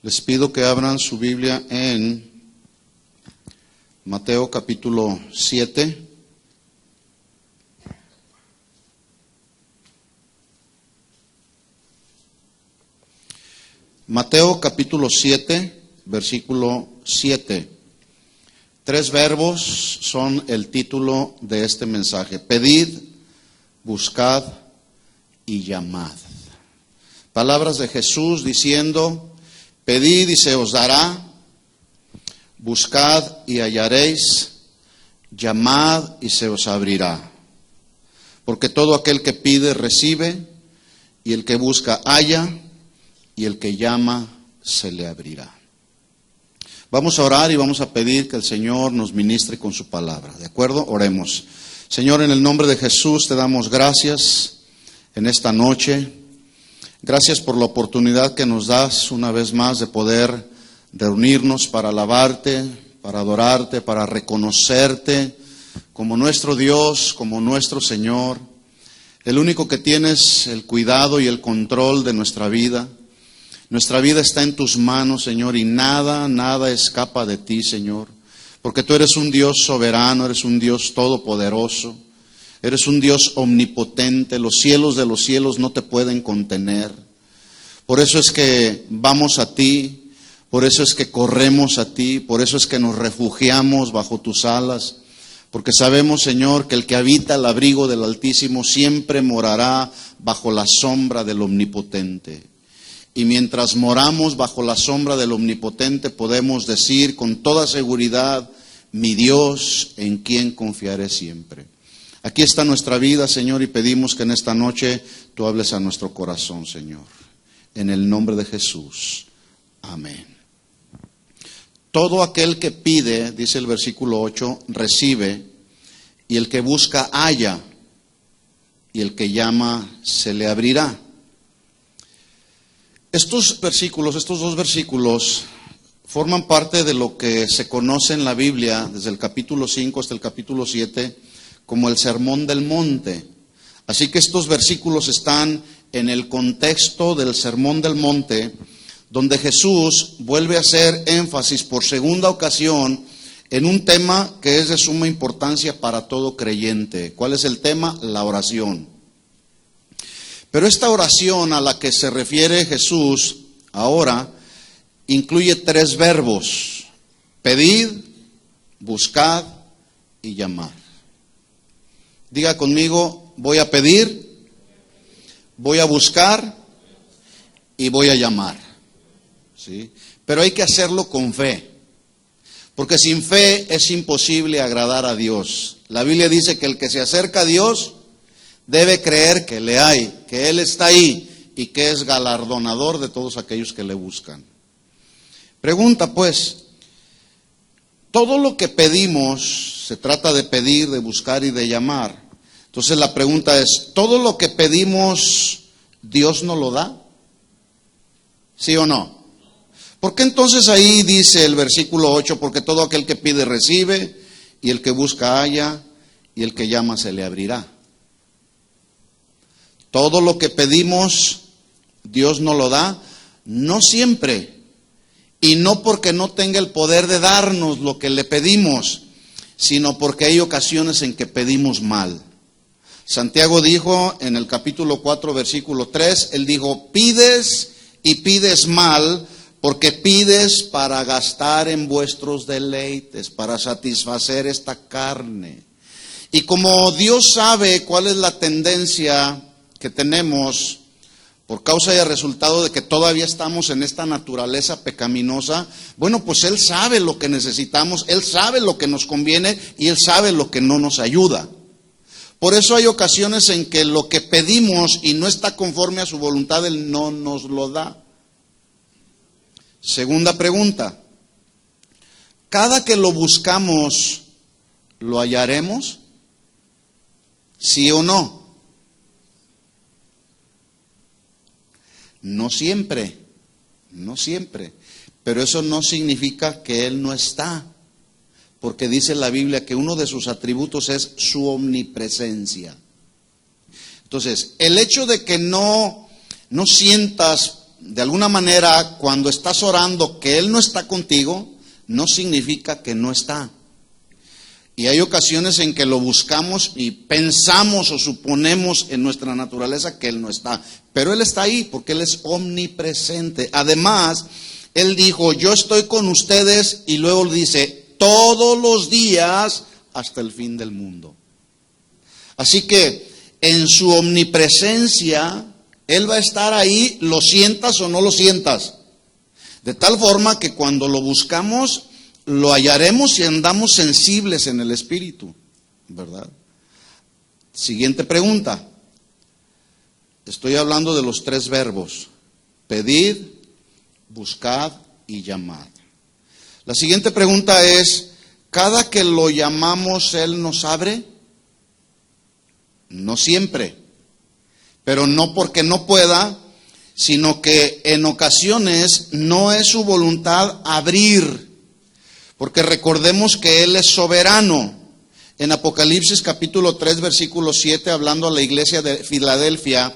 Les pido que abran su Biblia en Mateo capítulo 7. Mateo capítulo 7, versículo 7. 3 verbos son el título de este mensaje: pedid, buscad y llamad. Palabras de Jesús diciendo: pedid y se os dará, buscad y hallaréis, llamad y se os abrirá. Porque todo aquel que pide recibe, y el que busca halla, y el que llama se le abrirá. Vamos a orar y vamos a pedir que el Señor nos ministre con su palabra. ¿De acuerdo? Oremos. Señor, en el nombre de Jesús te damos gracias en esta noche. Gracias por la oportunidad que nos das una vez más de poder reunirnos para alabarte, para adorarte, para reconocerte como nuestro Dios, como nuestro Señor, el único que tienes el cuidado y el control de nuestra vida. Nuestra vida está en tus manos, Señor, y nada escapa de ti, Señor, porque tú eres un Dios soberano, eres un Dios todopoderoso. Eres un Dios omnipotente, los cielos de los cielos no te pueden contener. Por eso es que vamos a ti, por eso es que corremos a ti, por eso es que nos refugiamos bajo tus alas, porque sabemos, Señor, que el que habita el abrigo del Altísimo siempre morará bajo la sombra del Omnipotente. Y mientras moramos bajo la sombra del Omnipotente, podemos decir con toda seguridad: mi Dios, en quien confiaré siempre. Aquí está nuestra vida, Señor, y pedimos que en esta noche tú hables a nuestro corazón, Señor. En el nombre de Jesús. Amén. Todo aquel que pide, dice el versículo 8, recibe, y el que busca halla, y el que llama se le abrirá. Estos dos versículos, forman parte de lo que se conoce en la Biblia, desde el capítulo 5 hasta el capítulo 7, como el Sermón del Monte. Así que estos versículos están en el contexto del Sermón del Monte, donde Jesús vuelve a hacer énfasis por segunda ocasión en un tema que es de suma importancia para todo creyente. ¿Cuál es el tema? La oración. Pero esta oración a la que se refiere Jesús ahora incluye 3 verbos: pedid, buscad y llamar. Diga conmigo: voy a pedir, voy a buscar y voy a llamar. ¿Sí? Pero hay que hacerlo con fe, porque sin fe es imposible agradar a Dios. La Biblia dice que el que se acerca a Dios debe creer que le hay, que Él está ahí y que es galardonador de todos aquellos que le buscan. Pregunta pues: todo lo que pedimos se trata de pedir, de buscar y de llamar. Entonces la pregunta es: ¿todo lo que pedimos Dios nos lo da? ¿Sí o no? ¿Por qué entonces ahí dice el versículo 8? Porque todo aquel que pide recibe, y el que busca halla, y el que llama se le abrirá. Todo lo que pedimos Dios nos lo da, no siempre. Y no porque no tenga el poder de darnos lo que le pedimos, sino porque hay ocasiones en que pedimos mal. Santiago dijo en el capítulo 4, versículo 3, él dijo: pides y pides mal, porque pides para gastar en vuestros deleites, para satisfacer esta carne. Y como Dios sabe cuál es la tendencia que tenemos, por causa y el resultado de que todavía estamos en esta naturaleza pecaminosa, bueno, pues Él sabe lo que necesitamos, Él sabe lo que nos conviene y Él sabe lo que no nos ayuda. Por eso hay ocasiones en que lo que pedimos y no está conforme a su voluntad, Él no nos lo da. Segunda pregunta: ¿cada que lo buscamos, lo hallaremos? ¿Sí o no? No siempre, pero eso no significa que Él no está, porque dice la Biblia que uno de sus atributos es su omnipresencia. Entonces, el hecho de que no sientas de alguna manera, cuando estás orando que Él no está contigo, no significa que no está. Y hay ocasiones en que lo buscamos y pensamos o suponemos en nuestra naturaleza que Él no está. Pero Él está ahí porque Él es omnipresente. Además, Él dijo, yo estoy con ustedes, y luego dice, todos los días hasta el fin del mundo. Así que en su omnipresencia, Él va a estar ahí, lo sientas o no lo sientas. De tal forma que cuando lo buscamos, lo hallaremos si andamos sensibles en el Espíritu, ¿verdad? Siguiente pregunta. Estoy hablando de los 3 verbos: pedid, buscad y llamad. La siguiente pregunta es, ¿cada que lo llamamos Él nos abre? No siempre, pero no porque no pueda, sino que en ocasiones no es su voluntad abrir, porque recordemos que Él es soberano. En Apocalipsis capítulo 3 versículo 7, hablando a la iglesia de Filadelfia,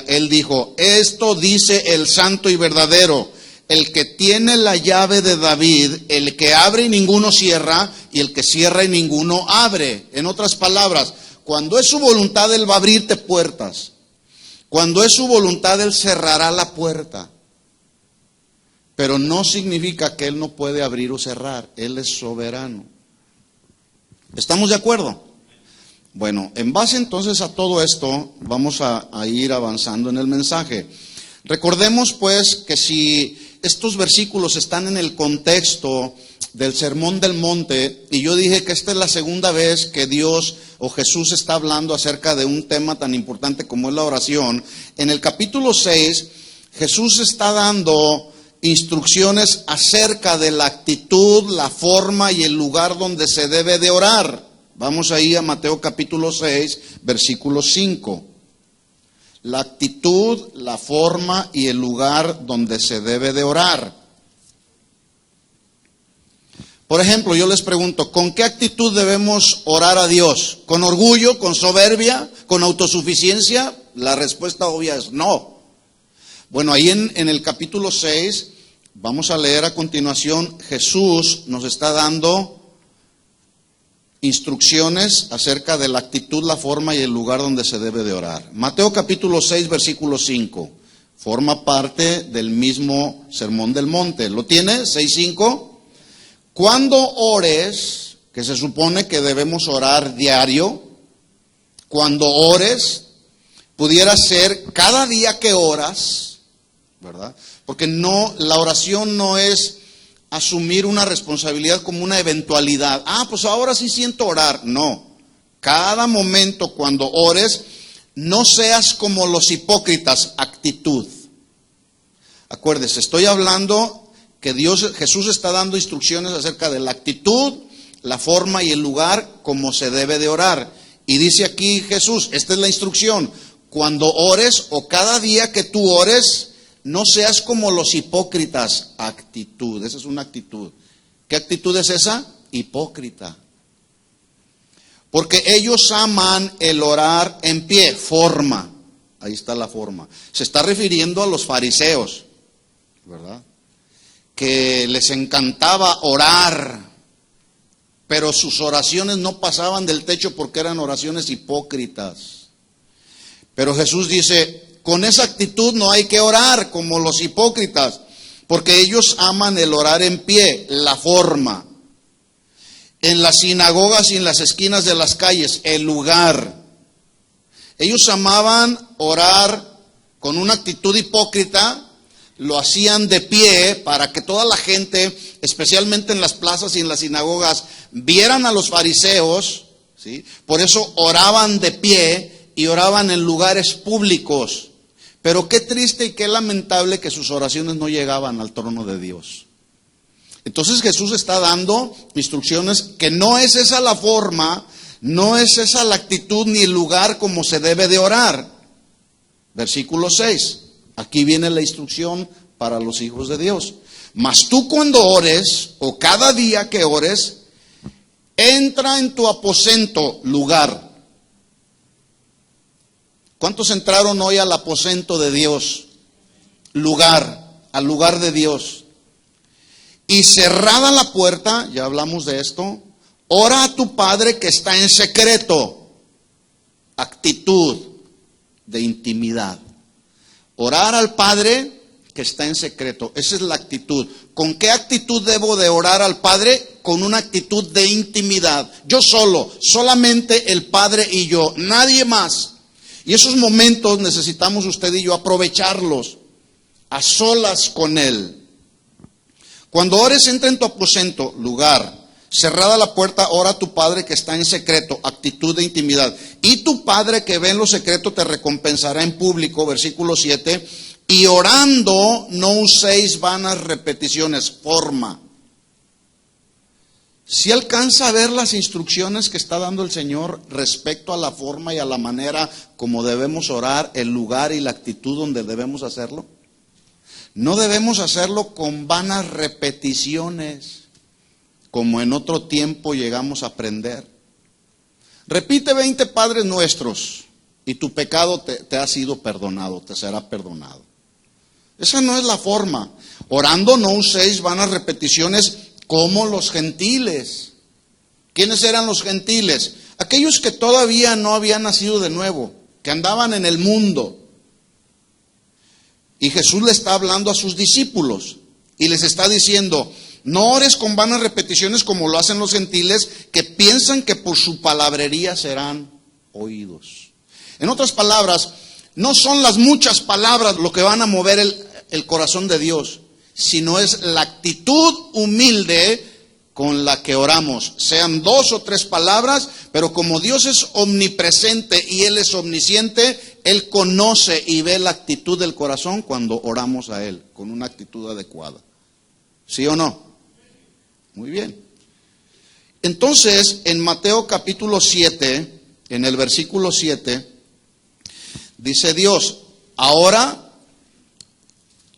Él dijo, esto dice el santo y verdadero, el que tiene la llave de David, el que abre y ninguno cierra, y el que cierra y ninguno abre. En otras palabras, cuando es su voluntad, Él va a abrirte puertas. Cuando es su voluntad, Él cerrará la puerta. Pero no significa que Él no puede abrir o cerrar. Él es soberano. ¿Estamos de acuerdo? Bueno, en base entonces a todo esto, vamos a ir avanzando en el mensaje. Recordemos pues que si estos versículos están en el contexto del Sermón del Monte, y yo dije que esta es la segunda vez que Dios o Jesús está hablando acerca de un tema tan importante como es la oración, en el capítulo 6, Jesús está dando instrucciones acerca de la actitud, la forma y el lugar donde se debe de orar. Vamos ahí a Mateo capítulo 6, versículo 5. La actitud, la forma y el lugar donde se debe de orar. Por ejemplo, yo les pregunto, ¿con qué actitud debemos orar a Dios? ¿Con orgullo, con soberbia, con autosuficiencia? La respuesta obvia es no. Bueno, ahí en el capítulo 6, vamos a leer a continuación, Jesús nos está dando instrucciones acerca de la actitud, la forma y el lugar donde se debe de orar. Mateo capítulo 6, versículo 5, forma parte del mismo Sermón del Monte. ¿Lo tiene? 6:5. Cuando ores, que se supone que debemos orar diario, cuando ores, pudiera ser cada día que oras, ¿verdad? Porque no, la oración no es asumir una responsabilidad como una eventualidad. Pues ahora sí siento orar. No, cada momento cuando ores, no seas como los hipócritas, actitud. Acuérdese, estoy hablando que Jesús está dando instrucciones acerca de la actitud, la forma y el lugar como se debe de orar. Y dice aquí Jesús, esta es la instrucción, cuando ores o cada día que tú ores, no seas como los hipócritas, actitud, esa es una actitud. ¿Qué actitud es esa? Hipócrita. Porque ellos aman el orar en pie, forma, ahí está la forma. Se está refiriendo a los fariseos, ¿verdad? Que les encantaba orar, pero sus oraciones no pasaban del techo porque eran oraciones hipócritas. Pero Jesús dice, con esa actitud no hay que orar como los hipócritas, porque ellos aman el orar en pie, la forma. En las sinagogas y en las esquinas de las calles, el lugar. Ellos amaban orar con una actitud hipócrita, lo hacían de pie para que toda la gente, especialmente en las plazas y en las sinagogas, vieran a los fariseos, ¿sí? Por eso oraban de pie y oraban en lugares públicos. Pero qué triste y qué lamentable que sus oraciones no llegaban al trono de Dios. Entonces Jesús está dando instrucciones que no es esa la forma, no es esa la actitud ni el lugar como se debe de orar. Versículo 6. Aquí viene la instrucción para los hijos de Dios. Mas tú cuando ores, o cada día que ores, entra en tu aposento, lugar. ¿Cuántos entraron hoy al aposento de Dios? Al lugar de Dios. Y cerrada la puerta, ya hablamos de esto, ora a tu Padre que está en secreto. Actitud de intimidad. Orar al Padre que está en secreto. Esa es la actitud. ¿Con qué actitud debo de orar al Padre? Con una actitud de intimidad. Yo solo, solamente el Padre y yo, nadie más. Y esos momentos necesitamos usted y yo aprovecharlos a solas con Él. Cuando ores, entra en tu aposento, lugar, cerrada la puerta, ora a tu Padre que está en secreto, actitud de intimidad. Y tu Padre que ve en lo secreto te recompensará en público, versículo 7. Y orando no uséis vanas repeticiones, forma. Si alcanza a ver las instrucciones que está dando el Señor respecto a la forma y a la manera como debemos orar, el lugar y la actitud donde debemos hacerlo. No debemos hacerlo con vanas repeticiones, como en otro tiempo llegamos a aprender. Repite 20 Padres Nuestros y tu pecado te ha sido perdonado, te será perdonado. Esa no es la forma. Orando no uséis vanas repeticiones como los gentiles. ¿Quiénes eran los gentiles? Aquellos que todavía no habían nacido de nuevo, que andaban en el mundo. Y Jesús le está hablando a sus discípulos y les está diciendo, no ores con vanas repeticiones como lo hacen los gentiles, que piensan que por su palabrería serán oídos. En otras palabras, no son las muchas palabras lo que van a mover el corazón de Dios, sino es la actitud humilde con la que oramos. Sean 2 o 3 palabras, pero como Dios es omnipresente y Él es omnisciente, Él conoce y ve la actitud del corazón cuando oramos a Él, con una actitud adecuada. ¿Sí o no? Muy bien. Entonces, en Mateo capítulo 7, en el versículo 7, dice Dios, ahora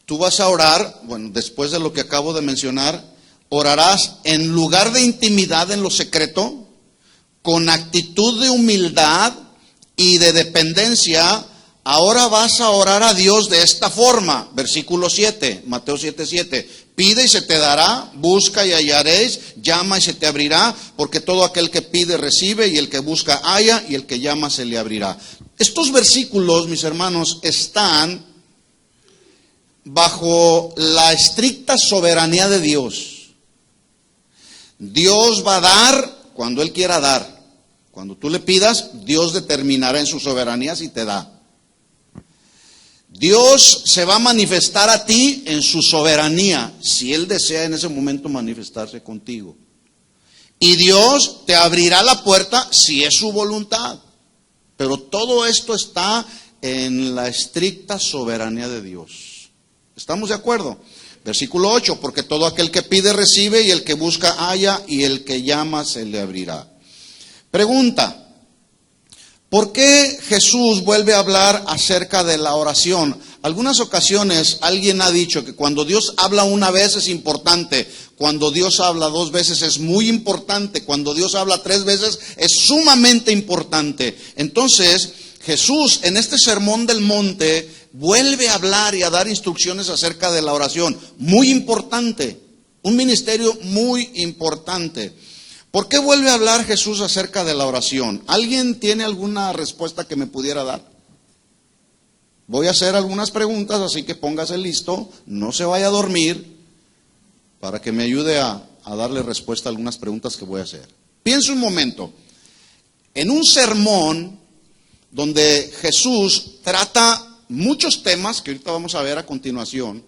tú vas a orar, bueno, después de lo que acabo de mencionar, orarás en lugar de intimidad en lo secreto, con actitud de humildad y de dependencia. Ahora vas a orar a Dios de esta forma, versículo 7, Mateo 7:7. Pide y se te dará, busca y hallaréis, llama y se te abrirá, porque todo aquel que pide recibe, y el que busca halla, y el que llama se le abrirá. Estos versículos, mis hermanos, están bajo la estricta soberanía de Dios. Dios va a dar cuando Él quiera dar. Cuando tú le pidas, Dios determinará en su soberanía si te da. Dios se va a manifestar a ti en su soberanía, si Él desea en ese momento manifestarse contigo. Y Dios te abrirá la puerta si es su voluntad. Pero todo esto está en la estricta soberanía de Dios. ¿Estamos de acuerdo? Versículo 8, porque todo aquel que pide recibe, y el que busca halla, y el que llama se le abrirá. Pregunta. ¿Por qué Jesús vuelve a hablar acerca de la oración? Algunas ocasiones alguien ha dicho que cuando Dios habla una vez es importante, cuando Dios habla 2 veces es muy importante, cuando Dios habla 3 veces es sumamente importante. Entonces, Jesús en este sermón del monte vuelve a hablar y a dar instrucciones acerca de la oración. Muy importante, un ministerio muy importante. ¿Por qué vuelve a hablar Jesús acerca de la oración? ¿Alguien tiene alguna respuesta que me pudiera dar? Voy a hacer algunas preguntas, así que póngase listo, no se vaya a dormir, para que me ayude a darle respuesta a algunas preguntas que voy a hacer. Piense un momento, en un sermón donde Jesús trata muchos temas que ahorita vamos a ver a continuación,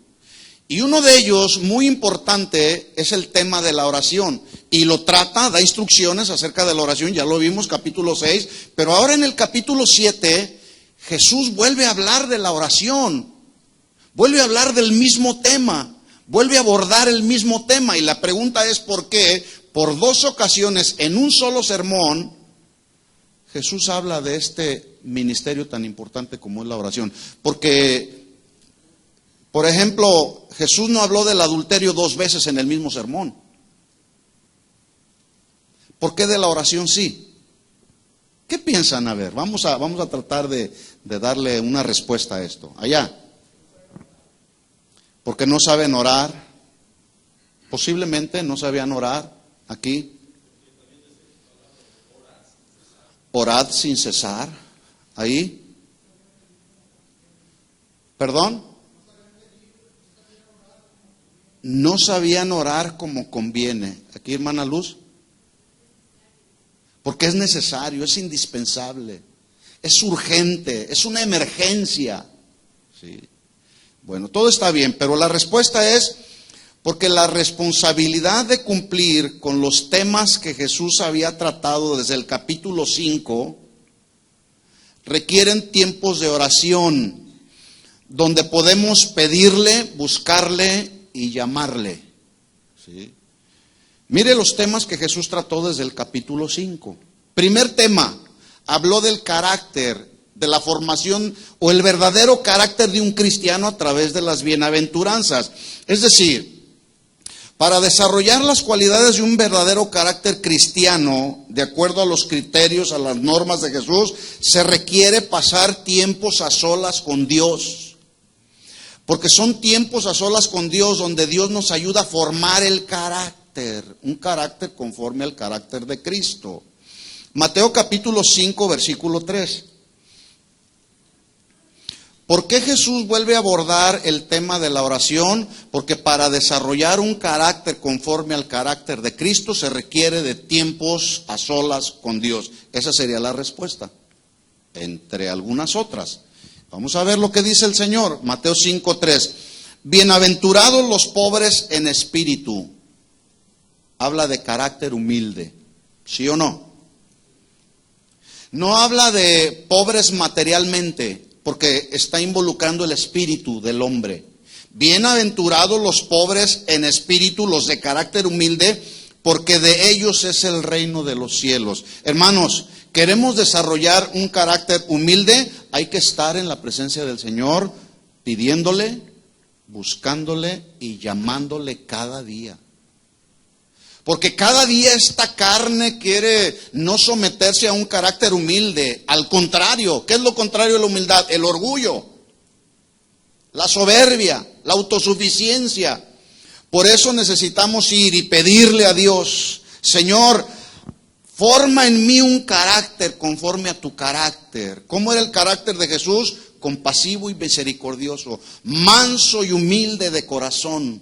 y uno de ellos, muy importante, es el tema de la oración. Y lo trata, da instrucciones acerca de la oración, ya lo vimos, capítulo 6. Pero ahora en el capítulo 7, Jesús vuelve a hablar de la oración. Vuelve a hablar del mismo tema. Vuelve a abordar el mismo tema. Y la pregunta es ¿por qué? Por 2 ocasiones, en un solo sermón, Jesús habla de este ministerio tan importante como es la oración. Porque, por ejemplo, Jesús no habló del adulterio 2 veces en el mismo sermón. ¿Por qué de la oración sí? ¿Qué piensan? A ver, vamos a tratar de darle una respuesta a esto. Allá. Porque no saben orar. Posiblemente no sabían orar. Aquí. Orad sin cesar. Ahí. ¿Perdón? No sabían orar como conviene. Aquí, hermana Luz. Porque es necesario, es indispensable, es urgente, es una emergencia. ¿Sí? Bueno, todo está bien, pero la respuesta es porque la responsabilidad de cumplir con los temas que Jesús había tratado desde el capítulo 5 requieren tiempos de oración, donde podemos pedirle, buscarle y llamarle. ¿Sí? Mire los temas que Jesús trató desde el capítulo 5. Primer tema, habló del carácter, de la formación o el verdadero carácter de un cristiano a través de las bienaventuranzas. Es decir, para desarrollar las cualidades de un verdadero carácter cristiano, de acuerdo a los criterios, a las normas de Jesús, se requiere pasar tiempos a solas con Dios. Porque son tiempos a solas con Dios donde Dios nos ayuda a formar el carácter. Un carácter conforme al carácter de Cristo. Mateo capítulo 5, versículo 3. ¿Por qué Jesús vuelve a abordar el tema de la oración? Porque para desarrollar un carácter conforme al carácter de Cristo se requiere de tiempos a solas con Dios. Esa sería la respuesta, entre algunas otras. Vamos a ver lo que dice el Señor. Mateo 5, 3. Bienaventurados los pobres en espíritu. Habla de carácter humilde, ¿sí o no? No habla de pobres materialmente, porque está involucrando el espíritu del hombre. Bienaventurados los pobres en espíritu, los de carácter humilde, porque de ellos es el reino de los cielos. Hermanos, queremos desarrollar un carácter humilde, hay que estar en la presencia del Señor, pidiéndole, buscándole y llamándole cada día. Porque cada día esta carne quiere no someterse a un carácter humilde. Al contrario, ¿qué es lo contrario de la humildad? El orgullo, la soberbia, la autosuficiencia. Por eso necesitamos ir y pedirle a Dios, Señor, forma en mí un carácter conforme a tu carácter. ¿Cómo era el carácter de Jesús? Compasivo y misericordioso, manso y humilde de corazón.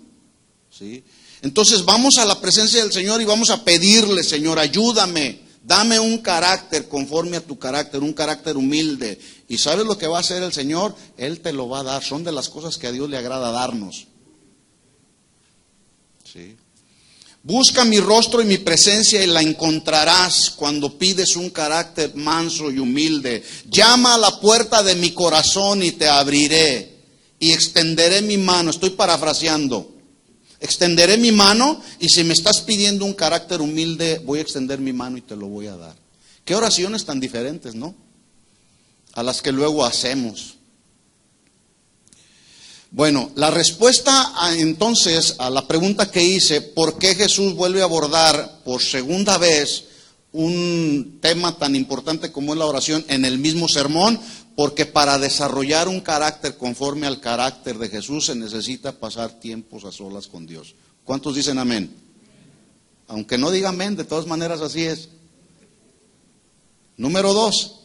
¿Sí? Entonces vamos a la presencia del Señor y vamos a pedirle, Señor, ayúdame, dame un carácter conforme a tu carácter, un carácter humilde. ¿Y sabes lo que va a hacer el Señor? Él te lo va a dar, son de las cosas que a Dios le agrada darnos. ¿Sí? Busca mi rostro y mi presencia y la encontrarás cuando pides un carácter manso y humilde. Llama a la puerta de mi corazón y te abriré y extenderé mi mano. Estoy parafraseando. Extenderé mi mano y si me estás pidiendo un carácter humilde, voy a extender mi mano y te lo voy a dar. Qué oraciones tan diferentes, ¿no? A las que luego hacemos. Bueno, la respuesta entonces a la pregunta que hice, ¿por qué Jesús vuelve a abordar por segunda vez un tema tan importante como es la oración en el mismo sermón? Porque para desarrollar un carácter conforme al carácter de Jesús se necesita pasar tiempos a solas con Dios. ¿Cuántos dicen amén? Aunque no diga amén, de todas maneras así es. Número 2,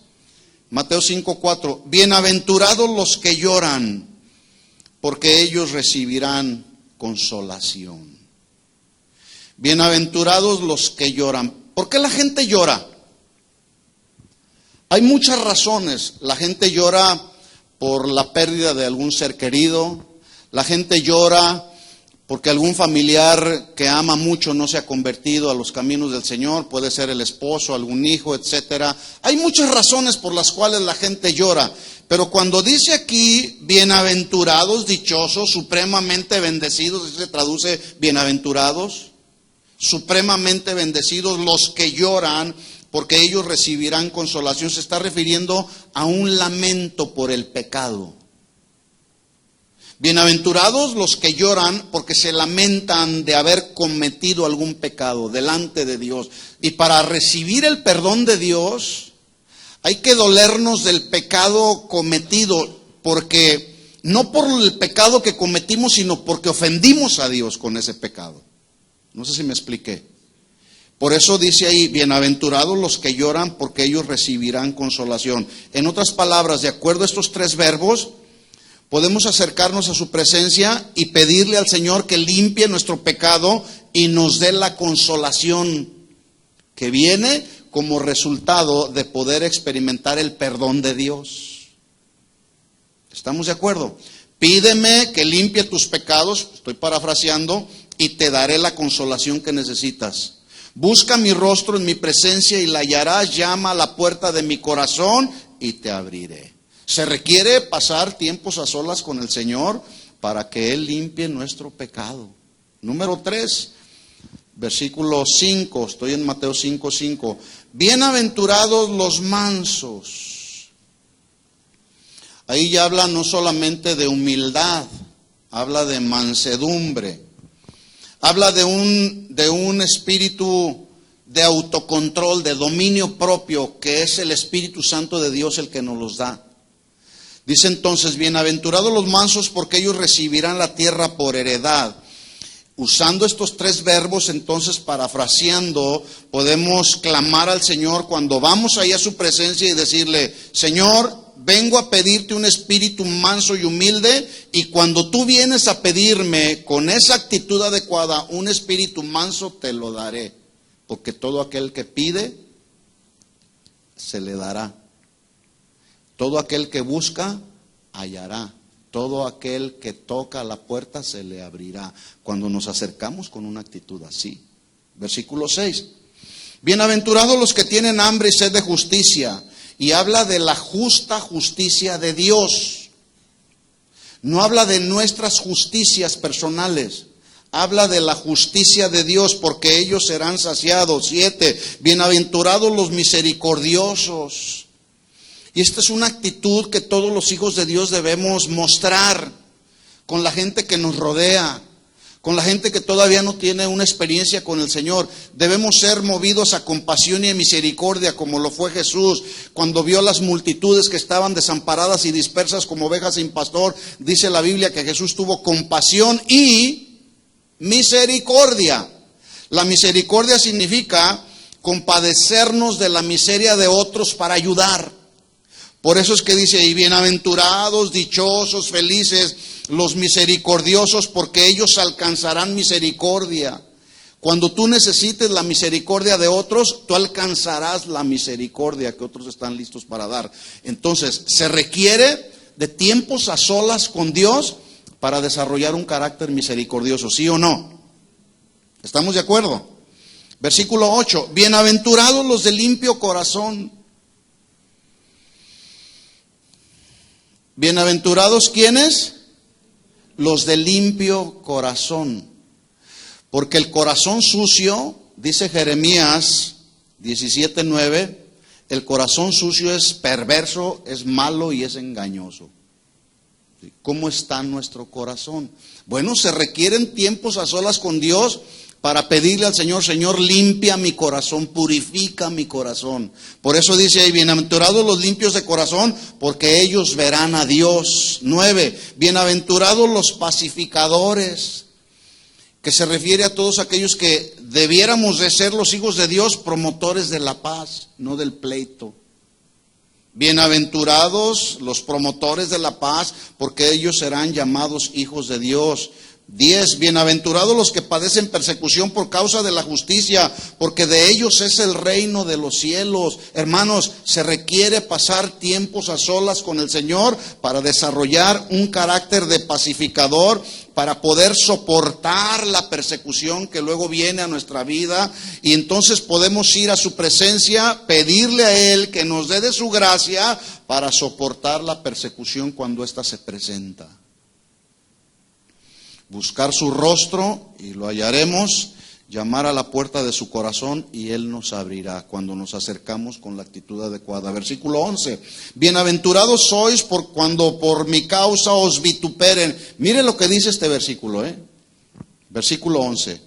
Mateo 5:4. Bienaventurados los que lloran, porque ellos recibirán consolación. Bienaventurados los que lloran. ¿Por qué la gente llora? Hay muchas razones. La gente llora por la pérdida de algún ser querido. La gente llora porque algún familiar que ama mucho no se ha convertido a los caminos del Señor. Puede ser el esposo, algún hijo, etcétera. Hay muchas razones por las cuales la gente llora. Pero cuando dice aquí bienaventurados, dichosos, supremamente bendecidos, ¿sí se traduce bienaventurados? Supremamente bendecidos los que lloran, porque ellos recibirán consolación. Se está refiriendo a un lamento por el pecado. Bienaventurados los que lloran porque se lamentan de haber cometido algún pecado delante de Dios. Y para recibir el perdón de Dios Hay que dolernos del pecado cometido, porque no por el pecado que cometimos, sino porque ofendimos a Dios con ese pecado. No sé si me expliqué. Por eso dice ahí, bienaventurados los que lloran, porque ellos recibirán consolación. En otras palabras, de acuerdo a estos tres verbos, podemos acercarnos a su presencia y pedirle al Señor que limpie nuestro pecado y nos dé la consolación que viene como resultado de poder experimentar el perdón de Dios. ¿Estamos de acuerdo? Pídeme que limpie tus pecados, estoy parafraseando, y te daré la consolación que necesitas. Busca mi rostro en mi presencia y la hallarás, llama a la puerta de mi corazón y te abriré. Se requiere pasar tiempos a solas con el Señor para que Él limpie nuestro pecado. Número 3, versículo 5, estoy en Mateo 5:5. Bienaventurados los mansos. Ahí ya habla no solamente de humildad, habla de mansedumbre. Habla de un espíritu de autocontrol, de dominio propio, que es el Espíritu Santo de Dios el que nos los da. Dice entonces, bienaventurados los mansos, porque ellos recibirán la tierra por heredad. Usando estos tres verbos, entonces, parafraseando, podemos clamar al Señor cuando vamos ahí a su presencia y decirle, Señor, vengo a pedirte un espíritu manso y humilde, y cuando tú vienes a pedirme con esa actitud adecuada un espíritu manso, te lo daré, porque todo aquel que pide, se le dará. Todo aquel que busca, hallará. Todo aquel que toca la puerta, se le abrirá. Cuando nos acercamos con una actitud así. Versículo 6. Bienaventurados los que tienen hambre y sed de justicia. Y habla de la justa justicia de Dios. No habla de nuestras justicias personales. Habla de la justicia de Dios, porque ellos serán saciados. 7. Bienaventurados los misericordiosos. Y esta es una actitud que todos los hijos de Dios debemos mostrar con la gente que nos rodea, con la gente que todavía no tiene una experiencia con el Señor. Debemos ser movidos a compasión y a misericordia, como lo fue Jesús cuando vio las multitudes que estaban desamparadas y dispersas como ovejas sin pastor. Dice la Biblia que Jesús tuvo compasión y misericordia. La misericordia significa compadecernos de la miseria de otros para ayudar. Por eso es que dice ahí, bienaventurados, dichosos, felices, los misericordiosos, porque ellos alcanzarán misericordia. Cuando tú necesites la misericordia de otros, tú alcanzarás la misericordia que otros están listos para dar. Entonces, se requiere de tiempos a solas con Dios para desarrollar un carácter misericordioso, ¿sí o no? ¿Estamos de acuerdo? Versículo 8, bienaventurados los de limpio corazón. Bienaventurados, ¿quiénes? Los de limpio corazón. Porque el corazón sucio, dice Jeremías 17:9, el corazón sucio es perverso, es malo y es engañoso. ¿Cómo está nuestro corazón? Bueno, se requieren tiempos a solas con Dios para pedirle al Señor, Señor, limpia mi corazón, purifica mi corazón. Por eso dice ahí, bienaventurados los limpios de corazón, porque ellos verán a Dios. 9, bienaventurados los pacificadores, que se refiere a todos aquellos que debiéramos de ser los hijos de Dios, promotores de la paz, no del pleito. Bienaventurados los promotores de la paz, porque ellos serán llamados hijos de Dios. 10, bienaventurados los que padecen persecución por causa de la justicia, porque de ellos es el reino de los cielos. Hermanos, se requiere pasar tiempos a solas con el Señor para desarrollar un carácter de pacificador, para poder soportar la persecución que luego viene a nuestra vida, y entonces podemos ir a su presencia, pedirle a Él que nos dé de su gracia para soportar la persecución cuando ésta se presenta. Buscar su rostro y lo hallaremos, llamar a la puerta de su corazón y Él nos abrirá cuando nos acercamos con la actitud adecuada. Versículo 11, bienaventurados sois cuando por mi causa os vituperen. Mire lo que dice este versículo, Versículo 11,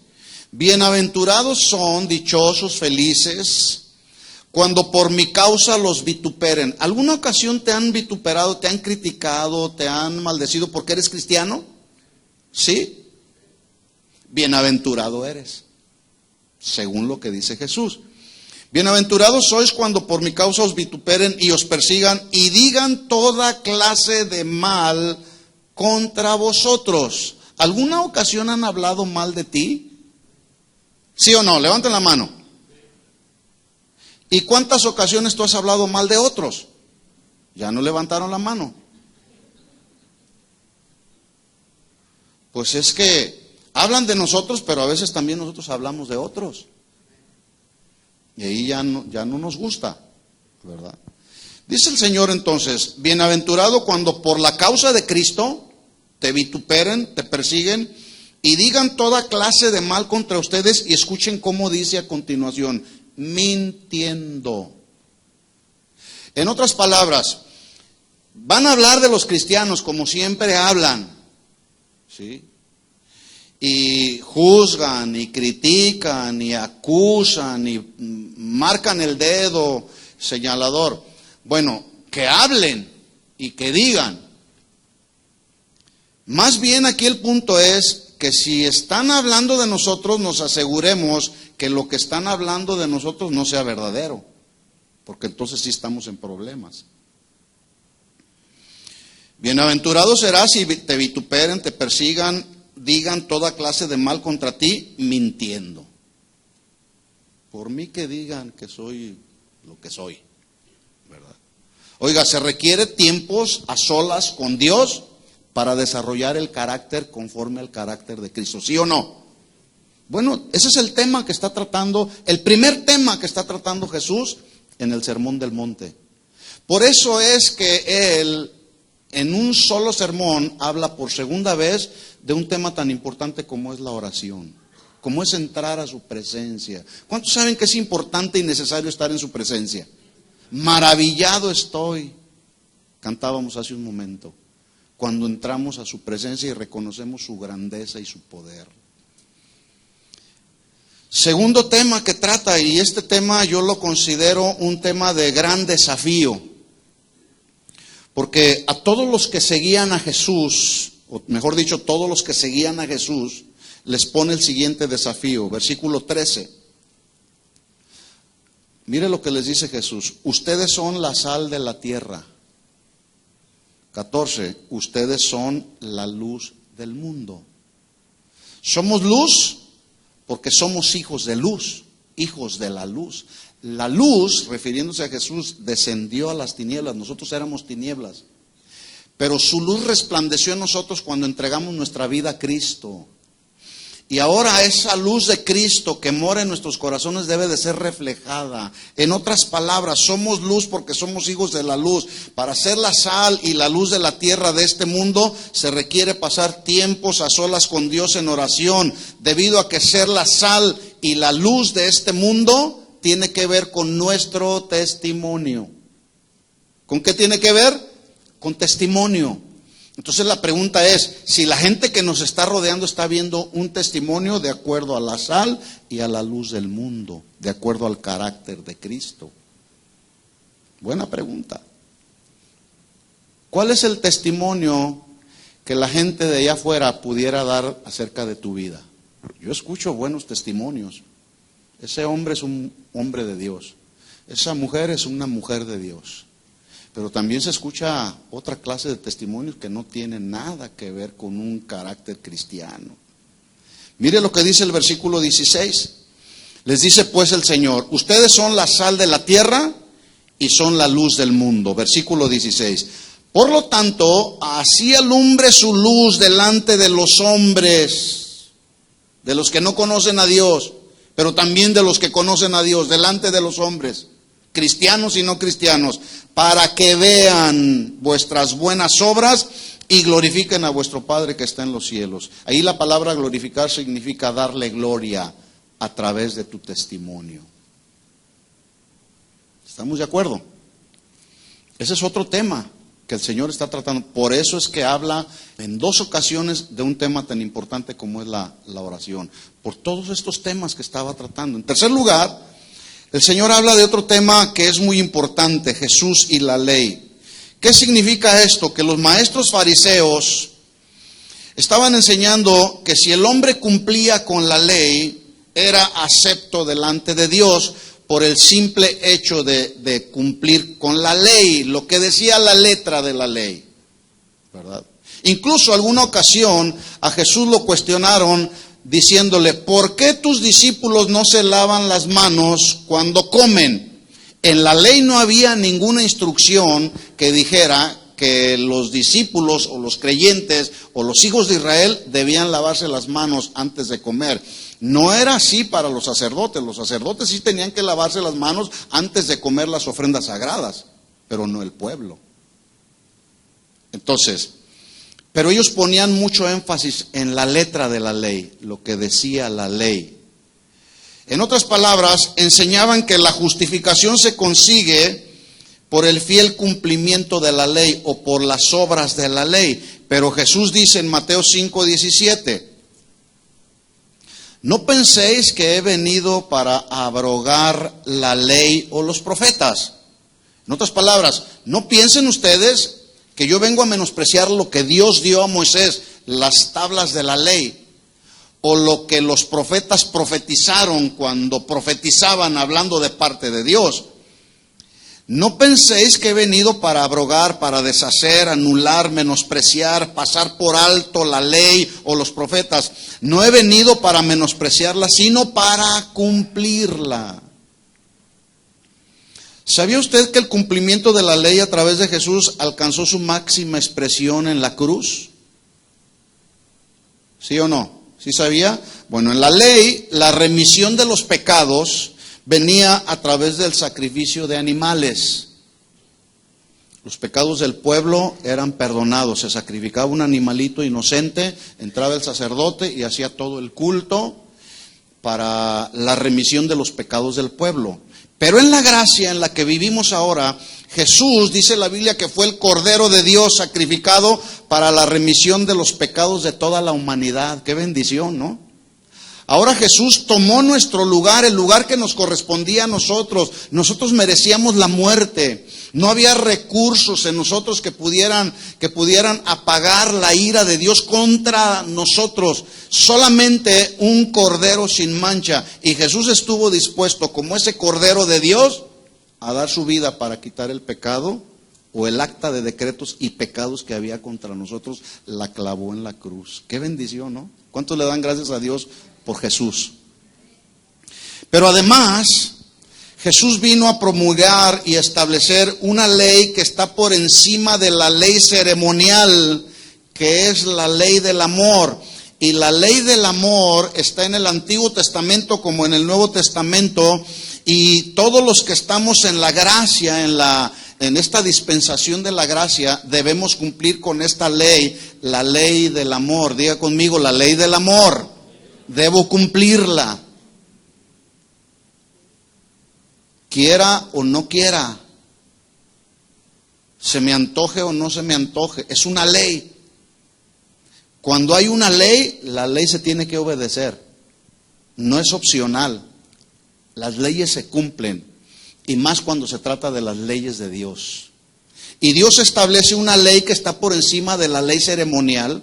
bienaventurados son, dichosos, felices, cuando por mi causa los vituperen. ¿Alguna ocasión te han vituperado, te han criticado, te han maldecido porque eres cristiano? ¿Sí? Bienaventurado eres, según lo que dice Jesús. Bienaventurados sois cuando por mi causa os vituperen y os persigan y digan toda clase de mal contra vosotros. ¿Alguna ocasión han hablado mal de ti? ¿Sí o no? Levanten la mano. ¿Y cuántas ocasiones tú has hablado mal de otros? Ya no levantaron la mano. Pues es que hablan de nosotros, pero a veces también nosotros hablamos de otros. Y ahí ya no nos gusta, ¿verdad? Dice el Señor entonces, bienaventurado cuando por la causa de Cristo te vituperen, te persiguen y digan toda clase de mal contra ustedes, y escuchen cómo dice a continuación, mintiendo. En otras palabras, van a hablar de los cristianos como siempre hablan, ¿sí? Y juzgan, y critican, y acusan, y marcan el dedo señalador. Bueno, que hablen y que digan. Más bien aquí el punto es que si están hablando de nosotros, nos aseguremos que lo que están hablando de nosotros no sea verdadero, porque entonces sí estamos en problemas. Bienaventurado serás si te vituperen, te persigan, digan toda clase de mal contra ti, mintiendo. Por mí que digan que soy lo que soy, ¿verdad? Oiga, se requiere tiempos a solas con Dios para desarrollar el carácter conforme al carácter de Cristo, ¿sí o no? Bueno, ese es el tema que está tratando, el primer tema que está tratando Jesús en el Sermón del Monte. Por eso es que Él, en un solo sermón, habla por segunda vez de un tema tan importante como es la oración, como es entrar a su presencia. ¿Cuántos saben que es importante y necesario estar en su presencia? Maravillado estoy, cantábamos hace un momento, cuando entramos a su presencia y reconocemos su grandeza y su poder. Segundo tema que trata, y este tema yo lo considero un tema de gran desafío, porque a todos los que seguían a Jesús, o mejor dicho, todos los que seguían a Jesús, les pone el siguiente desafío, versículo 13. Mire lo que les dice Jesús, ustedes son la sal de la tierra. 14, ustedes son la luz del mundo. Somos luz porque somos hijos de luz, hijos de la luz. La luz, refiriéndose a Jesús, descendió a las tinieblas, nosotros éramos tinieblas. Pero su luz resplandeció en nosotros cuando entregamos nuestra vida a Cristo. Y ahora esa luz de Cristo que mora en nuestros corazones debe de ser reflejada. En otras palabras, somos luz porque somos hijos de la luz. Para ser la sal y la luz de la tierra de este mundo, se requiere pasar tiempos a solas con Dios en oración. Debido a que ser la sal y la luz de este mundo tiene que ver con nuestro testimonio. ¿Con qué tiene que ver? Con testimonio. Entonces la pregunta es, si la gente que nos está rodeando está viendo un testimonio de acuerdo a la sal y a la luz del mundo, de acuerdo al carácter de Cristo. Buena pregunta. ¿Cuál es el testimonio que la gente de allá afuera pudiera dar acerca de tu vida? Yo escucho buenos testimonios. Ese hombre es un hombre de Dios. Esa mujer es una mujer de Dios. Pero también se escucha otra clase de testimonios que no tienen nada que ver con un carácter cristiano. Mire lo que dice el versículo 16. Les dice pues el Señor, ustedes son la sal de la tierra y son la luz del mundo. Versículo 16. Por lo tanto, así alumbre su luz delante de los hombres, de los que no conocen a Dios, pero también de los que conocen a Dios, delante de los hombres, cristianos y no cristianos, para que vean vuestras buenas obras y glorifiquen a vuestro Padre que está en los cielos. Ahí la palabra glorificar significa darle gloria a través de tu testimonio. ¿Estamos de acuerdo? Ese es otro tema que el Señor está tratando. Por eso es que habla en 2 ocasiones de un tema tan importante como es la oración. Por todos estos temas que estaba tratando. En tercer lugar, El Señor habla de otro tema que es muy importante, Jesús y la ley. ¿Qué significa esto? Que los maestros fariseos estaban enseñando que si el hombre cumplía con la ley, era acepto delante de Dios por el simple hecho de cumplir con la ley, lo que decía la letra de la ley, ¿verdad? Incluso alguna ocasión a Jesús lo cuestionaron diciéndole, ¿por qué tus discípulos no se lavan las manos cuando comen? En la ley no había ninguna instrucción que dijera que los discípulos o los creyentes o los hijos de Israel debían lavarse las manos antes de comer. No era así para los sacerdotes sí tenían que lavarse las manos antes de comer las ofrendas sagradas, pero no el pueblo. Entonces, pero ellos ponían mucho énfasis en la letra de la ley, lo que decía la ley. En otras palabras, enseñaban que la justificación se consigue por el fiel cumplimiento de la ley o por las obras de la ley. Pero Jesús dice en Mateo 5:17, no penséis que he venido para abrogar la ley o los profetas. En otras palabras, no piensen ustedes que yo vengo a menospreciar lo que Dios dio a Moisés, las tablas de la ley, o lo que los profetas profetizaron cuando profetizaban hablando de parte de Dios. No penséis que he venido para abrogar, para deshacer, anular, menospreciar, pasar por alto la ley o los profetas. No he venido para menospreciarla, sino para cumplirla. ¿Sabía usted que el cumplimiento de la ley a través de Jesús alcanzó su máxima expresión en la cruz? ¿Sí o no? ¿Sí sabía? Bueno, en la ley, la remisión de los pecados venía a través del sacrificio de animales. Los pecados del pueblo eran perdonados, se sacrificaba un animalito inocente, entraba el sacerdote y hacía todo el culto para la remisión de los pecados del pueblo. Pero en la gracia en la que vivimos ahora, Jesús, dice la Biblia, que fue el Cordero de Dios sacrificado para la remisión de los pecados de toda la humanidad. Qué bendición, ¿no? Ahora Jesús tomó nuestro lugar, el lugar que nos correspondía a nosotros. Nosotros merecíamos la muerte. No había recursos en nosotros que pudieran apagar la ira de Dios contra nosotros. Solamente un cordero sin mancha. Y Jesús estuvo dispuesto, como ese cordero de Dios, a dar su vida para quitar el pecado o el acta de decretos y pecados que había contra nosotros. La clavó en la cruz. Qué bendición, ¿no? ¿Cuántos le dan gracias a Dios por Jesús? Pero además, Jesús vino a promulgar y establecer una ley que está por encima de la ley ceremonial, que es la ley del amor. Y la ley del amor está en el Antiguo Testamento como en el Nuevo Testamento, y todos los que estamos en la gracia, en esta dispensación de la gracia, debemos cumplir con esta ley, la ley del amor. Diga conmigo, la ley del amor. Debo cumplirla. Quiera o no quiera, se me antoje o no se me antoje, es una ley. Cuando hay una ley, la ley se tiene que obedecer, no es opcional. Las leyes se cumplen, y más cuando se trata de las leyes de Dios. Y Dios establece una ley que está por encima de la ley ceremonial,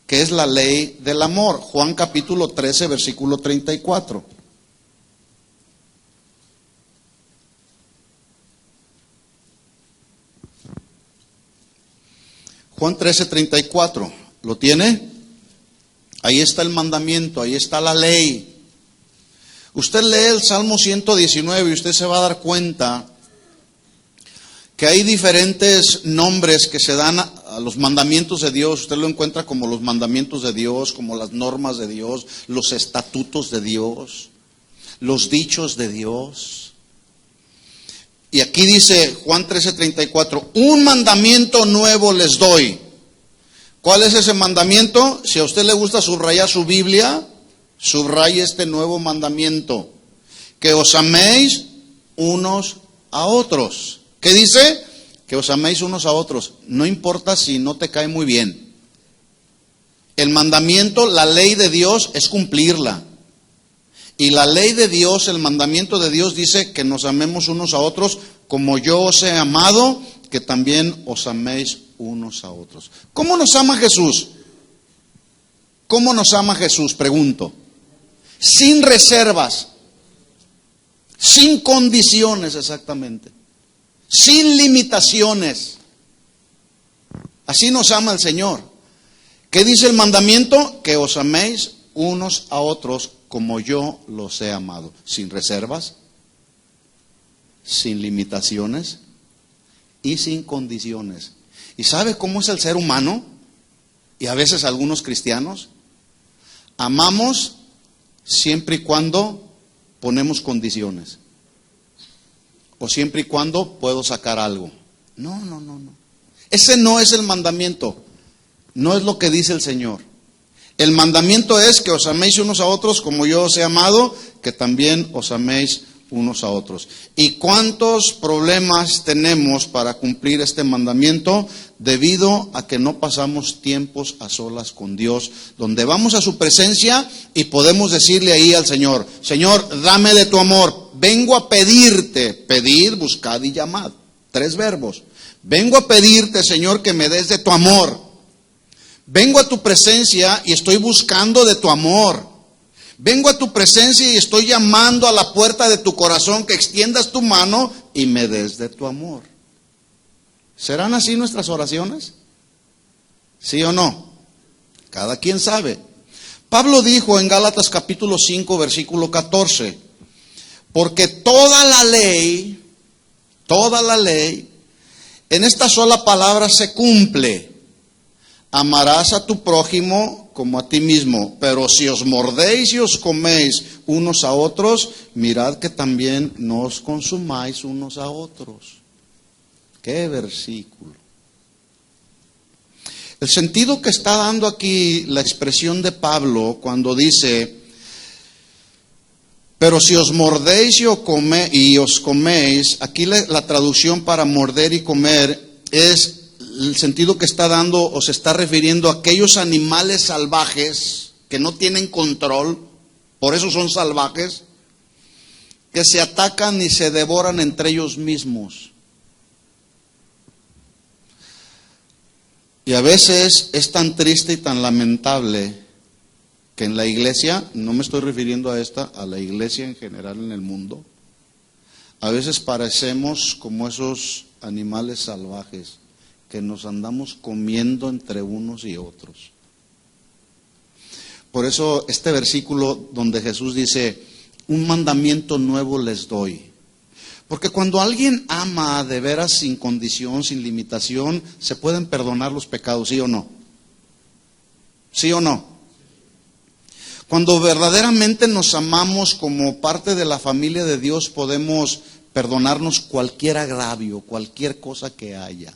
que es la ley del amor. Juan capítulo 13, versículo 34. Juan 13:34, ¿lo tiene? Ahí está el mandamiento, ahí está la ley. Usted lee el Salmo 119 y usted se va a dar cuenta que hay diferentes nombres que se dan a los mandamientos de Dios. Usted lo encuentra como los mandamientos de Dios, como las normas de Dios, los estatutos de Dios, los dichos de Dios. Y aquí dice Juan 13:34, un mandamiento nuevo les doy. ¿Cuál es ese mandamiento? Si a usted le gusta subrayar su Biblia, subraye este nuevo mandamiento: que os améis unos a otros. ¿Qué dice? Que os améis unos a otros. No importa si no te cae muy bien. El mandamiento, la ley de Dios, es cumplirla. Y la ley de Dios, el mandamiento de Dios dice que nos amemos unos a otros como yo os he amado, que también os améis unos a otros. ¿Cómo nos ama Jesús? ¿Cómo nos ama Jesús? Pregunto. Sin reservas, sin condiciones exactamente, sin limitaciones. Así nos ama el Señor. ¿Qué dice el mandamiento? Que os améis unos a otros como yo los he amado. Sin reservas, sin limitaciones y sin condiciones. ¿Y sabe cómo es el ser humano? Y a veces algunos cristianos. Amamos siempre y cuando ponemos condiciones. O siempre y cuando puedo sacar algo. No. Ese no es el mandamiento. No es lo que dice el Señor. El mandamiento es que os améis unos a otros como yo os he amado, que también os améis unos a otros. ¿Y cuántos problemas tenemos para cumplir este mandamiento? Debido a que no pasamos tiempos a solas con Dios, donde vamos a su presencia y podemos decirle ahí al Señor: Señor, dame de tu amor, vengo a pedirte. Pedid, buscad y llamad. 3 verbos. Vengo a pedirte, Señor, que me des de tu amor. Vengo a tu presencia y estoy buscando de tu amor. Vengo a tu presencia y estoy llamando a la puerta de tu corazón, que extiendas tu mano y me des de tu amor. ¿Serán así nuestras oraciones? ¿Sí o no? Cada quien sabe. Pablo dijo en Gálatas capítulo 5, versículo 14, porque toda la ley, en esta sola palabra se cumple: amarás a tu prójimo como a ti mismo. Pero si os mordéis y os coméis unos a otros, mirad que también no os consumáis unos a otros. ¡Qué versículo! El sentido que está dando aquí la expresión de Pablo cuando dice: pero si os mordéis y os coméis, aquí la traducción para morder y comer es el sentido que está dando, o se está refiriendo a aquellos animales salvajes que no tienen control, por eso son salvajes, que se atacan y se devoran entre ellos mismos. Y a veces es tan triste y tan lamentable que en la iglesia, no me estoy refiriendo a esta, a la iglesia en general en el mundo, a veces parecemos como esos animales salvajes que nos andamos comiendo entre unos y otros. Por eso este versículo donde Jesús dice: un mandamiento nuevo les doy. Porque cuando alguien ama de veras, sin condición, sin limitación, se pueden perdonar los pecados, ¿sí o no? ¿Sí o no? Cuando verdaderamente nos amamos como parte de la familia de Dios, podemos perdonarnos cualquier agravio, cualquier cosa que haya.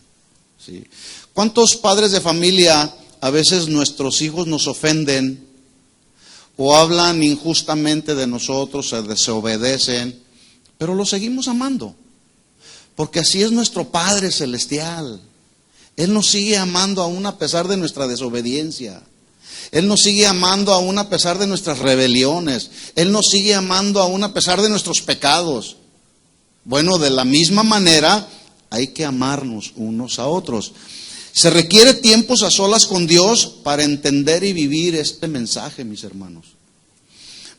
¿Sí? ¿Cuántos padres de familia a veces nuestros hijos nos ofenden o hablan injustamente de nosotros, se desobedecen, pero los seguimos amando? Porque así es nuestro Padre Celestial. Él nos sigue amando aún a pesar de nuestra desobediencia. Él nos sigue amando aún a pesar de nuestras rebeliones. Él nos sigue amando aún a pesar de nuestros pecados. Bueno, de la misma manera hay que amarnos unos a otros. Se requiere tiempos a solas con Dios para entender y vivir este mensaje, mis hermanos.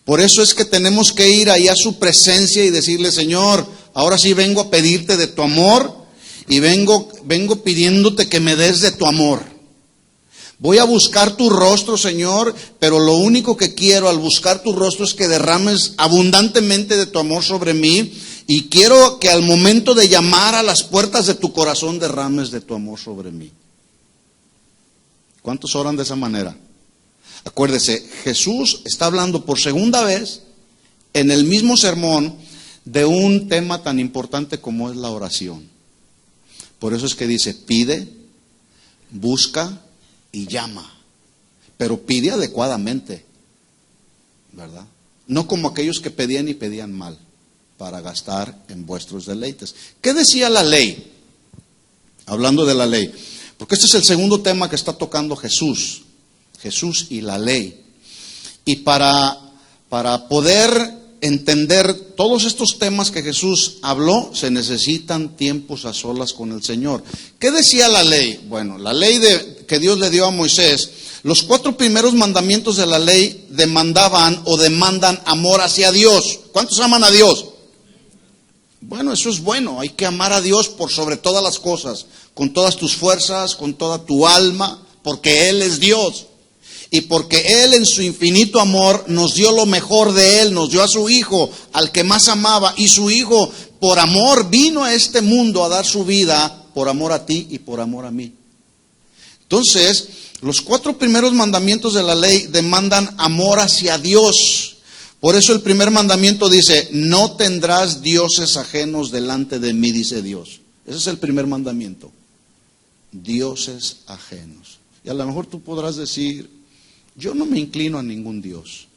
Por eso es que tenemos que ir ahí a su presencia y decirle: Señor, ahora sí vengo a pedirte de tu amor y vengo pidiéndote que me des de tu amor. Voy a buscar tu rostro, Señor, pero lo único que quiero al buscar tu rostro es que derrames abundantemente de tu amor sobre mí, y quiero que al momento de llamar a las puertas de tu corazón derrames de tu amor sobre mí. ¿Cuántos oran de esa manera? Acuérdese, Jesús está hablando por segunda vez en el mismo sermón de un tema tan importante como es la oración. Por eso es que dice: pide, busca y llama. Pero pide adecuadamente, ¿verdad? No como aquellos que pedían y pedían mal, para gastar en vuestros deleites. ¿Qué decía la ley? Hablando de la ley, porque este es el segundo tema que está tocando Jesús y la ley. Y para Para poder entender todos estos temas que Jesús habló, se necesitan tiempos a solas con el Señor. ¿Qué decía la ley? Bueno, la ley que Dios le dio a Moisés, los 4 primeros mandamientos de la ley demandaban o demandan amor hacia Dios. ¿Cuántos aman a Dios? Bueno, eso es bueno, hay que amar a Dios por sobre todas las cosas, con todas tus fuerzas, con toda tu alma, porque Él es Dios. Y porque Él en su infinito amor nos dio lo mejor de Él, nos dio a su Hijo, al que más amaba. Y su Hijo, por amor, vino a este mundo a dar su vida, por amor a ti y por amor a mí. Entonces, los 4 primeros mandamientos de la ley demandan amor hacia Dios. Por eso el primer mandamiento dice, no tendrás dioses ajenos delante de mí, dice Dios. Ese es el primer mandamiento. Dioses ajenos. Y a lo mejor tú podrás decir, yo no me inclino a ningún Dios.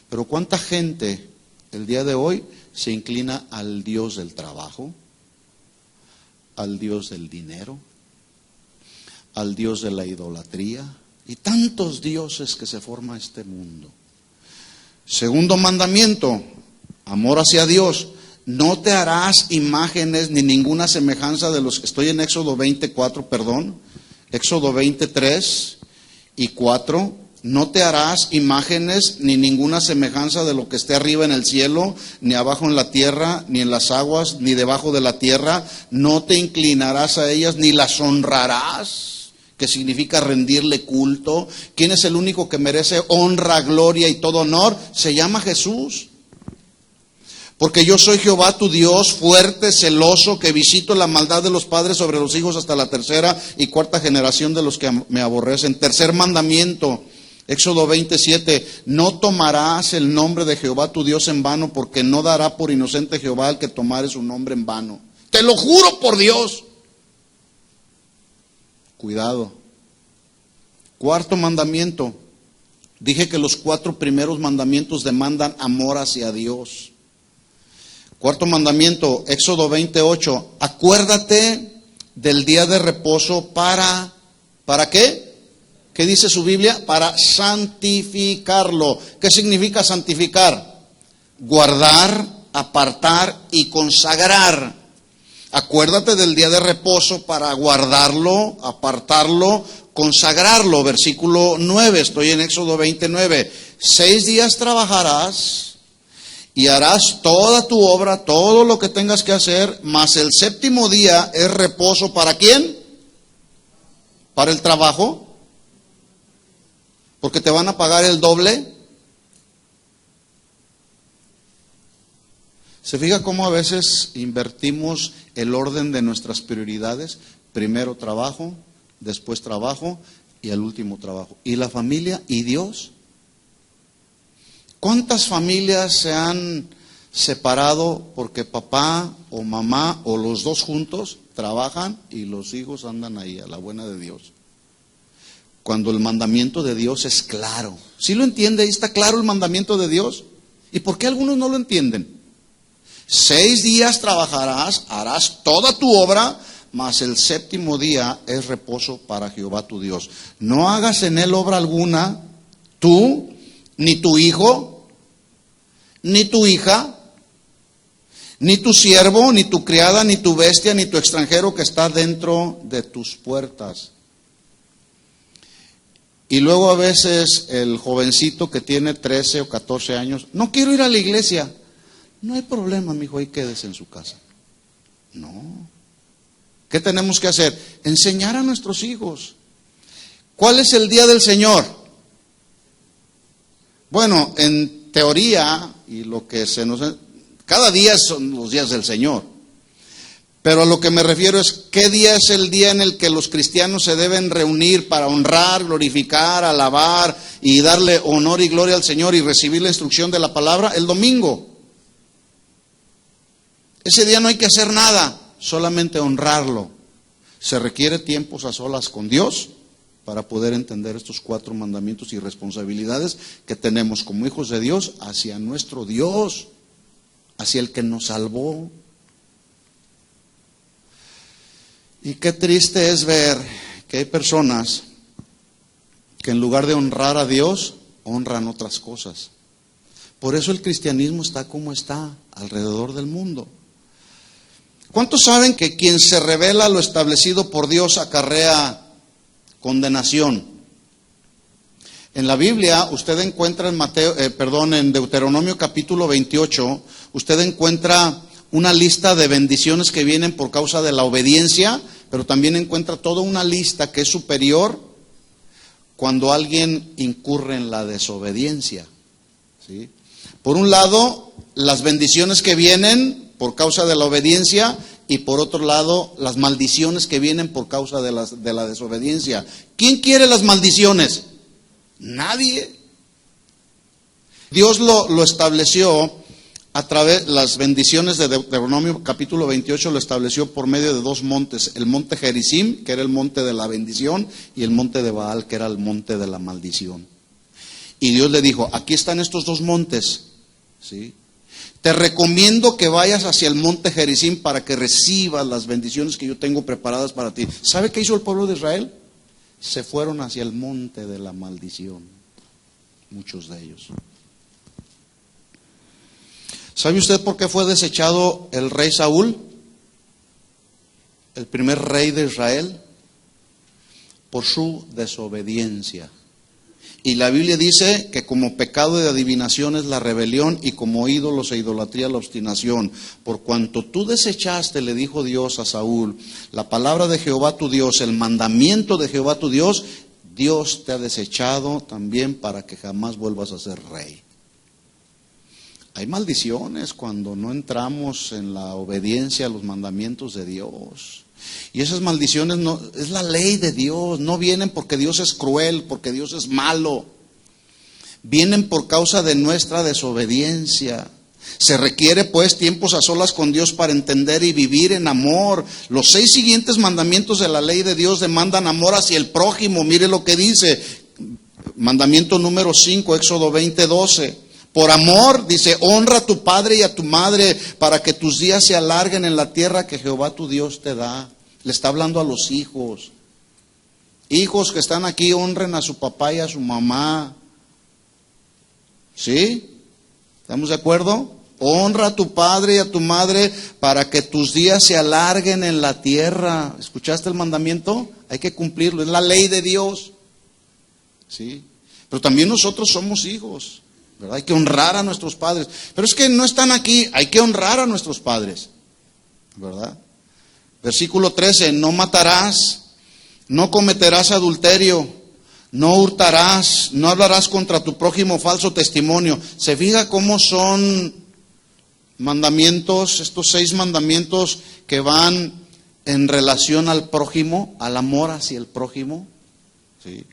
Pero ¿cuánta gente el día de hoy se inclina al Dios del trabajo, al Dios del dinero, al Dios de la idolatría y tantos dioses que se forma este mundo? Segundo mandamiento, amor hacia Dios. No te harás imágenes ni ninguna semejanza de los que estoy en Éxodo 24, Éxodo 23 y 4. No te harás imágenes ni ninguna semejanza de lo que esté arriba en el cielo, ni abajo en la tierra, ni en las aguas, ni debajo de la tierra. No te inclinarás a ellas, ni las honrarás, que significa rendirle culto. ¿Quién es el único que merece honra, gloria y todo honor? Se llama Jesús. Porque yo soy Jehová tu Dios, fuerte, celoso, que visito la maldad de los padres sobre los hijos hasta la 3ª y 4ª generación de los que me aborrecen. Tercer mandamiento, Éxodo 27, no tomarás el nombre de Jehová tu Dios en vano, porque no dará por inocente Jehová al que tomare su nombre en vano. Te lo juro por Dios. Cuidado. Cuarto mandamiento. Dije que los 4 primeros mandamientos demandan amor hacia Dios. Cuarto mandamiento, Éxodo 28, acuérdate del día de reposo ¿para qué? ¿Qué dice su Biblia? Para santificarlo. ¿Qué significa santificar? Guardar, apartar y consagrar. Acuérdate del día de reposo para guardarlo, apartarlo, consagrarlo. Versículo 9, estoy en Éxodo 29. 6 días trabajarás y harás toda tu obra, todo lo que tengas que hacer, mas el 7º día es reposo. ¿Para quién? ¿Para el trabajo? Porque te van a pagar el doble. ¿Se fija cómo a veces invertimos el orden de nuestras prioridades? Primero trabajo, después trabajo y al último trabajo. ¿Y la familia y Dios? ¿Cuántas familias se han separado porque papá o mamá o los dos juntos trabajan y los hijos andan ahí a la buena de Dios? Cuando el mandamiento de Dios es claro. ¿Sí lo entiende? ¿Está claro el mandamiento de Dios? ¿Y por qué algunos no lo entienden? 6 días trabajarás, harás toda tu obra, mas el 7º día es reposo para Jehová tu Dios. No hagas en él obra alguna, tú, ni tu hijo, ni tu hija, ni tu siervo, ni tu criada, ni tu bestia, ni tu extranjero que está dentro de tus puertas. Y luego a veces el jovencito que tiene 13 o 14 años, no quiero ir a la iglesia. No hay problema, mijo, ahí quédese en su casa. No. ¿Qué tenemos que hacer? Enseñar a nuestros hijos. ¿Cuál es el día del Señor? Bueno, en teoría, y lo que cada día son los días del Señor. Pero a lo que me refiero es, ¿qué día es el día en el que los cristianos se deben reunir para honrar, glorificar, alabar y darle honor y gloria al Señor y recibir la instrucción de la palabra? El domingo. Ese día no hay que hacer nada, solamente honrarlo. Se requiere tiempos a solas con Dios para poder entender estos 4 mandamientos y responsabilidades que tenemos como hijos de Dios hacia nuestro Dios, hacia el que nos salvó. Y qué triste es ver que hay personas que en lugar de honrar a Dios, honran otras cosas. Por eso el cristianismo está como está alrededor del mundo. ¿Cuántos saben que quien se revela lo establecido por Dios acarrea condenación? En la Biblia, usted encuentra en Deuteronomio capítulo 28, usted encuentra una lista de bendiciones que vienen por causa de la obediencia, pero también encuentra toda una lista que es superior cuando alguien incurre en la desobediencia, ¿sí? Por un lado, las bendiciones que vienen por causa de la obediencia, y por otro lado, las maldiciones que vienen por causa de la desobediencia. ¿Quién quiere las maldiciones? Nadie. Dios lo estableció a través, las bendiciones de Deuteronomio capítulo 28 lo estableció por medio de dos montes: el monte Gerizim, que era el monte de la bendición, y el monte de Baal, que era el monte de la maldición. Y Dios le dijo: aquí están estos dos montes, ¿sí? Te recomiendo que vayas hacia el monte Gerizim para que recibas las bendiciones que yo tengo preparadas para ti. ¿Sabe qué hizo el pueblo de Israel? Se fueron hacia el monte de la maldición, muchos de ellos. ¿Sabe usted por qué fue desechado el rey Saúl? El primer rey de Israel. Por su desobediencia. Y la Biblia dice que como pecado de adivinación es la rebelión, y como ídolos e idolatría la obstinación. Por cuanto tú desechaste, le dijo Dios a Saúl, la palabra de Jehová tu Dios, el mandamiento de Jehová tu Dios, Dios te ha desechado también para que jamás vuelvas a ser rey. Hay maldiciones cuando no entramos en la obediencia a los mandamientos de Dios. Y esas maldiciones no es la ley de Dios, no vienen porque Dios es cruel, porque Dios es malo. Vienen por causa de nuestra desobediencia. Se requiere pues tiempos a solas con Dios para entender y vivir en amor. Los 6 siguientes mandamientos de la ley de Dios demandan amor hacia el prójimo. Mire lo que dice. Mandamiento número 5, Éxodo 20:12. Por amor, dice, honra a tu padre y a tu madre para que tus días se alarguen en la tierra que Jehová tu Dios te da. Le está hablando a los hijos. Hijos que están aquí, honren a su papá y a su mamá. ¿Sí? ¿Estamos de acuerdo? Honra a tu padre y a tu madre para que tus días se alarguen en la tierra. ¿Escuchaste el mandamiento? Hay que cumplirlo, es la ley de Dios. ¿Sí? Pero también nosotros somos hijos, ¿verdad? Hay que honrar a nuestros padres. Pero es que no están aquí, hay que honrar a nuestros padres, ¿verdad? Versículo 13, no matarás, no cometerás adulterio, no hurtarás, no hablarás contra tu prójimo falso testimonio. ¿Se fija cómo son mandamientos, estos 6 mandamientos que van en relación al prójimo, al amor hacia el prójimo? ¿Sí?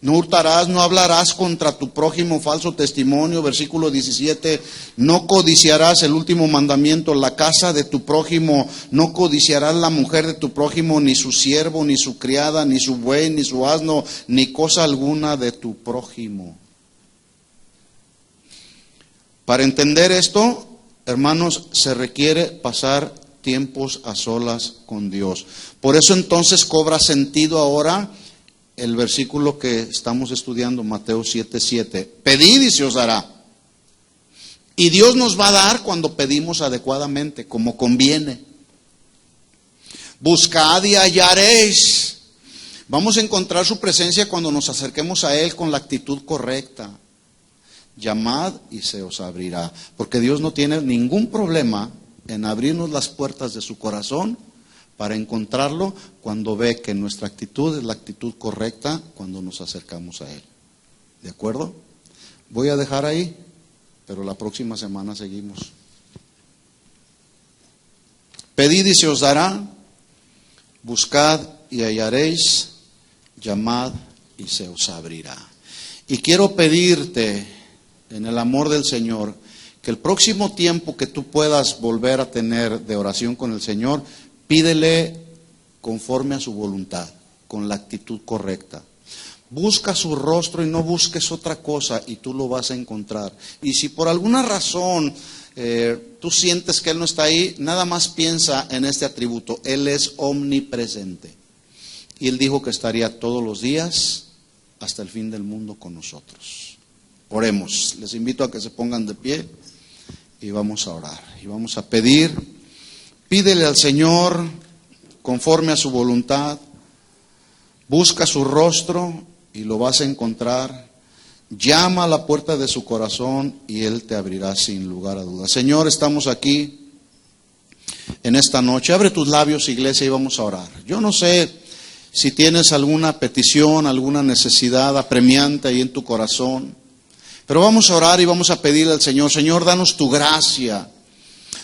No hurtarás, no hablarás contra tu prójimo falso testimonio. Versículo 17, no codiciarás, el último mandamiento, la casa de tu prójimo. No codiciarás la mujer de tu prójimo, ni su siervo, ni su criada, ni su buey, ni su asno, ni cosa alguna de tu prójimo. Para entender esto, hermanos, se requiere pasar tiempos a solas con Dios. Por eso entonces cobra sentido ahora el versículo que estamos estudiando, Mateo 7:7. Pedid y se os dará. Y Dios nos va a dar cuando pedimos adecuadamente, como conviene. Buscad y hallaréis. Vamos a encontrar su presencia cuando nos acerquemos a Él con la actitud correcta. Llamad y se os abrirá. Porque Dios no tiene ningún problema en abrirnos las puertas de su corazón para encontrarlo cuando ve que nuestra actitud es la actitud correcta cuando nos acercamos a Él. ¿De acuerdo? Voy a dejar ahí, pero la próxima semana seguimos. Pedid y se os dará, buscad y hallaréis, llamad y se os abrirá. Y quiero pedirte, en el amor del Señor, que el próximo tiempo que tú puedas volver a tener de oración con el Señor, pídele conforme a su voluntad, con la actitud correcta. Busca su rostro y no busques otra cosa y tú lo vas a encontrar. Y si por alguna razón tú sientes que Él no está ahí, nada más piensa en este atributo: Él es omnipresente. Y Él dijo que estaría todos los días hasta el fin del mundo con nosotros. Oremos. Les invito a que se pongan de pie y vamos a orar. Y vamos a pedir. Pídele al Señor conforme a su voluntad. Busca su rostro y lo vas a encontrar. Llama a la puerta de su corazón y Él te abrirá sin lugar a dudas. Señor, estamos aquí en esta noche. Abre tus labios, iglesia, y vamos a orar. Yo no sé si tienes alguna petición, alguna necesidad apremiante ahí en tu corazón, pero vamos a orar y vamos a pedirle al Señor: Señor, danos tu gracia,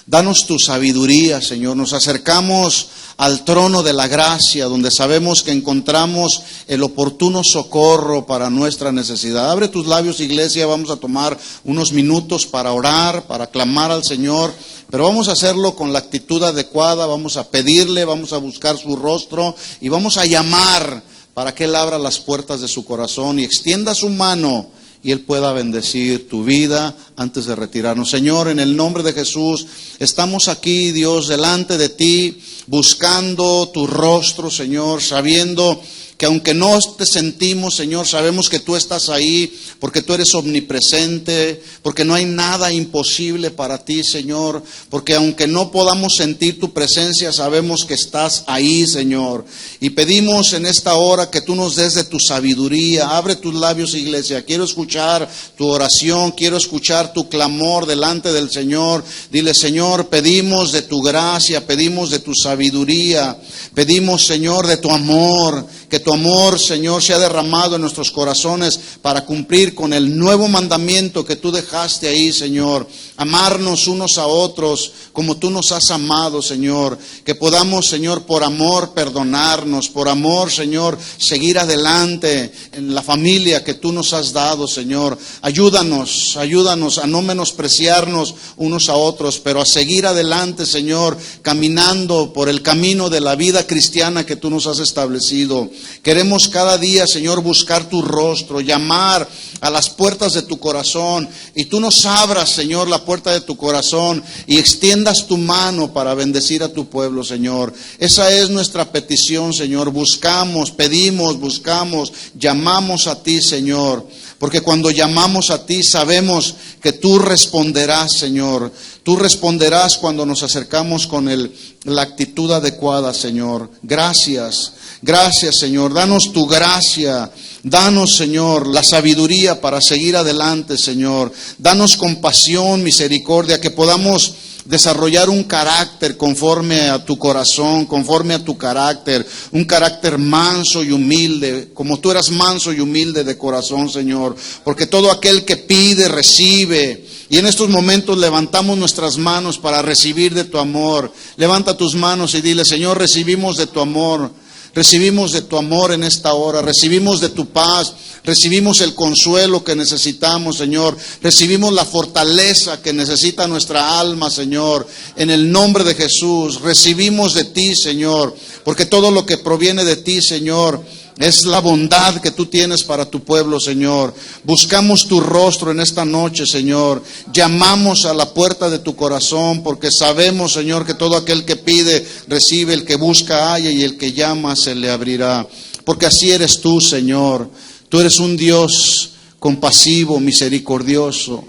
danos tu sabiduría, Señor. Nos acercamos al trono de la gracia, donde sabemos que encontramos el oportuno socorro para nuestra necesidad. Abre tus labios, iglesia, vamos a tomar unos minutos para orar, para clamar al Señor, pero vamos a hacerlo con la actitud adecuada. Vamos a pedirle, vamos a buscar su rostro y vamos a llamar para que Él abra las puertas de su corazón y extienda su mano y Él pueda bendecir tu vida antes de retirarnos. Señor, en el nombre de Jesús, estamos aquí, Dios, delante de ti, buscando tu rostro, Señor, sabiendo que aunque no te sentimos, Señor, sabemos que tú estás ahí, porque tú eres omnipresente, porque no hay nada imposible para ti, Señor, porque aunque no podamos sentir tu presencia, sabemos que estás ahí, Señor. Y pedimos en esta hora que tú nos des de tu sabiduría. Abre tus labios, iglesia. Quiero escuchar tu oración, quiero escuchar tu clamor delante del Señor. Dile: Señor, pedimos de tu gracia, pedimos de tu sabiduría, pedimos, Señor, de tu amor. Que tu amor, Señor, sea derramado en nuestros corazones para cumplir con el nuevo mandamiento que tú dejaste ahí, Señor. Amarnos unos a otros como tú nos has amado, Señor. Que podamos, Señor, por amor perdonarnos, por amor, Señor, seguir adelante en la familia que tú nos has dado, Señor. Ayúdanos a no menospreciarnos unos a otros, pero a seguir adelante, Señor, caminando por el camino de la vida cristiana que tú nos has establecido. Queremos cada día, Señor, buscar tu rostro, llamar a las puertas de tu corazón, y tú nos abras, Señor, la puerta de tu corazón y extiendas tu mano para bendecir a tu pueblo, Señor. Esa es nuestra petición, Señor. Buscamos, pedimos, buscamos, llamamos a ti, Señor, porque cuando llamamos a ti sabemos que tú responderás, Señor. Tú responderás cuando nos acercamos con la actitud adecuada, Señor. Gracias, Señor. Danos tu gracia. Danos, Señor, la sabiduría para seguir adelante, Señor. Danos compasión, misericordia, que podamos desarrollar un carácter conforme a tu corazón, conforme a tu carácter, un carácter manso y humilde, como tú eras manso y humilde de corazón, Señor, porque todo aquel que pide, recibe. Y en estos momentos levantamos nuestras manos para recibir de tu amor. Levanta tus manos y dile: Señor, recibimos de tu amor. Recibimos de tu amor en esta hora, recibimos de tu paz, recibimos el consuelo que necesitamos, Señor, recibimos la fortaleza que necesita nuestra alma, Señor, en el nombre de Jesús. Recibimos de ti, Señor, porque todo lo que proviene de ti, Señor, es la bondad que tú tienes para tu pueblo, Señor. Buscamos tu rostro en esta noche, Señor. Llamamos a la puerta de tu corazón, porque sabemos, Señor, que todo aquel que pide, recibe; el que busca, halla; y el que llama, se le abrirá. Porque así eres tú, Señor. Tú eres un Dios compasivo, misericordioso,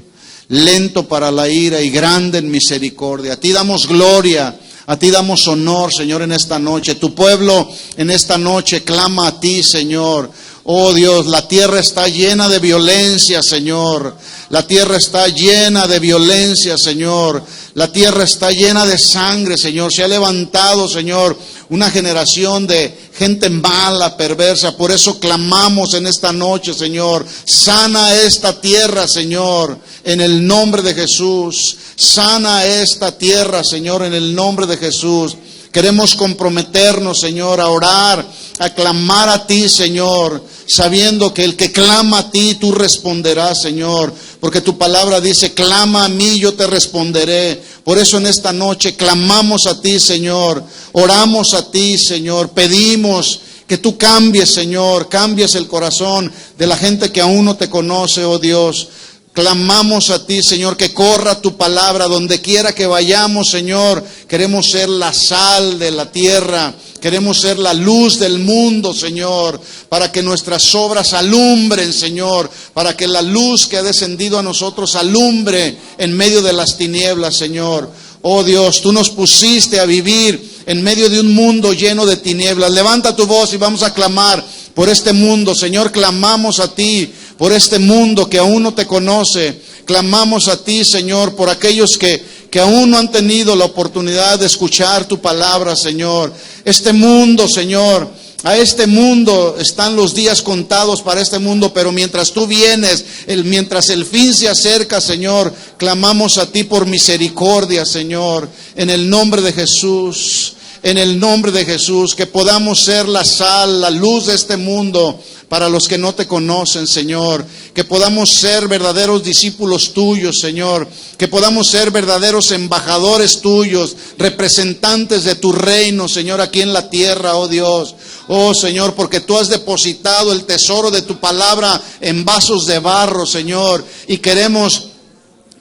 lento para la ira y grande en misericordia. A ti damos gloria. A ti damos honor, Señor, en esta noche. Tu pueblo en esta noche clama a ti, Señor. Oh Dios, la tierra está llena de violencia, Señor. La tierra está llena de violencia, Señor. La tierra está llena de sangre, Señor. Se ha levantado, Señor, una generación de gente mala, perversa. Por eso clamamos en esta noche, Señor. Sana esta tierra, Señor, en el nombre de Jesús. Sana esta tierra, Señor, en el nombre de Jesús. Queremos comprometernos, Señor, a orar, a clamar a ti, Señor, sabiendo que el que clama a ti, tú responderás, Señor, porque tu palabra dice: clama a mí, yo te responderé. Por eso en esta noche clamamos a ti, Señor, oramos a ti, Señor, pedimos que tú cambies, Señor, cambies el corazón de la gente que aún no te conoce, oh Dios. Clamamos a ti, Señor, que corra tu palabra donde quiera que vayamos, Señor. Queremos ser la sal de la tierra, Queremos ser la luz del mundo, Señor, para que nuestras obras alumbren, Señor, para que la luz que ha descendido a nosotros alumbre en medio de las tinieblas, Señor. Oh Dios, tú nos pusiste a vivir en medio de un mundo lleno de tinieblas. Levanta tu voz y vamos a clamar por este mundo, Señor. Clamamos a ti por este mundo que aún no te conoce. Clamamos a ti, Señor, por aquellos que aún no han tenido la oportunidad de escuchar tu palabra, Señor. Este mundo, Señor, a este mundo están los días contados para este mundo, pero mientras tú vienes, mientras el fin se acerca, Señor, clamamos a ti por misericordia, Señor, en el nombre de Jesús. En el nombre de Jesús, que podamos ser la sal, la luz de este mundo para los que no te conocen, Señor. Que podamos ser verdaderos discípulos tuyos, Señor. Que podamos ser verdaderos embajadores tuyos, representantes de tu reino, Señor, aquí en la tierra, oh Dios. Oh Señor, porque tú has depositado el tesoro de tu palabra en vasos de barro, Señor. Y queremos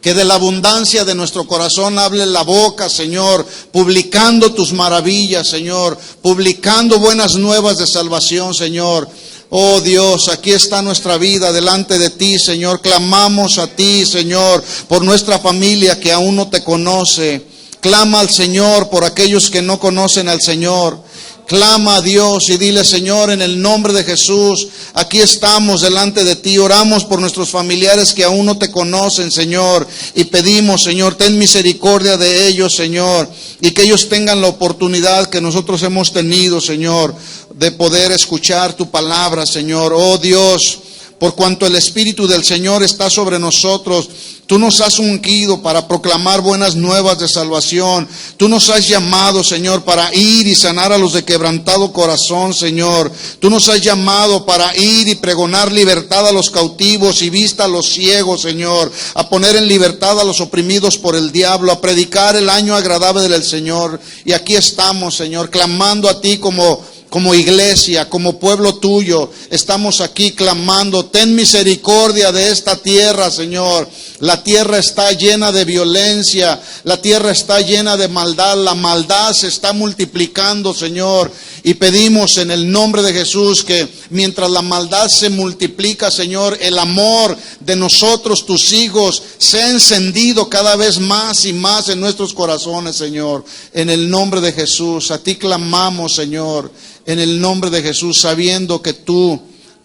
que de la abundancia de nuestro corazón hable la boca, Señor, publicando tus maravillas, Señor, publicando buenas nuevas de salvación, Señor. Oh Dios, aquí está nuestra vida delante de ti, Señor. Clamamos a ti, Señor, por nuestra familia que aún no te conoce. Clama al Señor por aquellos que no conocen al Señor. Clama a Dios y dile, Señor, en el nombre de Jesús, aquí estamos delante de ti, oramos por nuestros familiares que aún no te conocen, Señor, y pedimos, Señor, ten misericordia de ellos, Señor, y que ellos tengan la oportunidad que nosotros hemos tenido, Señor, de poder escuchar tu palabra, Señor. Oh Dios, por cuanto el Espíritu del Señor está sobre nosotros, tú nos has ungido para proclamar buenas nuevas de salvación. Tú nos has llamado, Señor, para ir y sanar a los de quebrantado corazón, Señor. Tú nos has llamado para ir y pregonar libertad a los cautivos y vista a los ciegos, Señor. A poner en libertad a los oprimidos por el diablo, a predicar el año agradable del Señor. Y aquí estamos, Señor, clamando a ti como iglesia, como pueblo tuyo. Estamos aquí clamando, ten misericordia de esta tierra, Señor. La tierra está llena de violencia, la tierra está llena de maldad, la maldad se está multiplicando, Señor. Y pedimos en el nombre de Jesús que mientras la maldad se multiplica, Señor, el amor de nosotros, tus hijos, sea encendido cada vez más y más en nuestros corazones, Señor. En el nombre de Jesús, a ti clamamos, Señor. En el nombre de Jesús, sabiendo que tú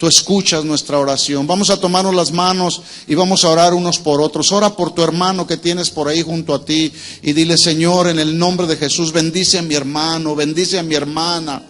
escuchas nuestra oración. Vamos a tomarnos las manos y vamos a orar unos por otros. Ora por tu hermano que tienes por ahí junto a ti y dile, Señor, en el nombre de Jesús, bendice a mi hermano, bendice a mi hermana.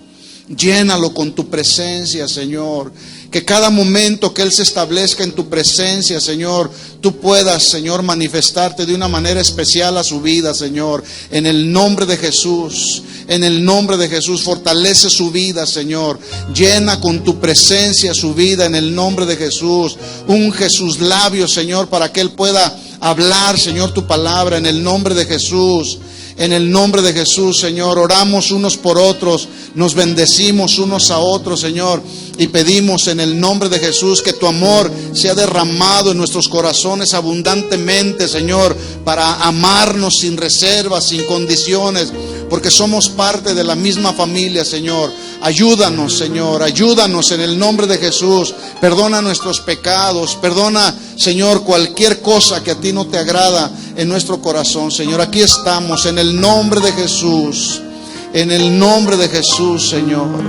Llénalo con tu presencia, Señor. Que cada momento que Él se establezca en tu presencia, Señor, tú puedas, Señor, manifestarte de una manera especial a su vida, Señor. En el nombre de Jesús, en el nombre de Jesús, fortalece su vida, Señor. Llena con tu presencia su vida en el nombre de Jesús. Unge sus labios, Señor, para que Él pueda hablar, Señor, tu palabra en el nombre de Jesús. En el nombre de Jesús, Señor, oramos unos por otros, nos bendecimos unos a otros, Señor, y pedimos en el nombre de Jesús que tu amor sea derramado en nuestros corazones abundantemente, Señor, para amarnos sin reservas, sin condiciones, porque somos parte de la misma familia, Señor. Ayúdanos, Señor, ayúdanos en el nombre de Jesús. Perdona nuestros pecados, perdona, Señor, cualquier cosa que a ti no te agrada en nuestro corazón, Señor. Aquí estamos en el nombre de Jesús, en el nombre de Jesús, Señor.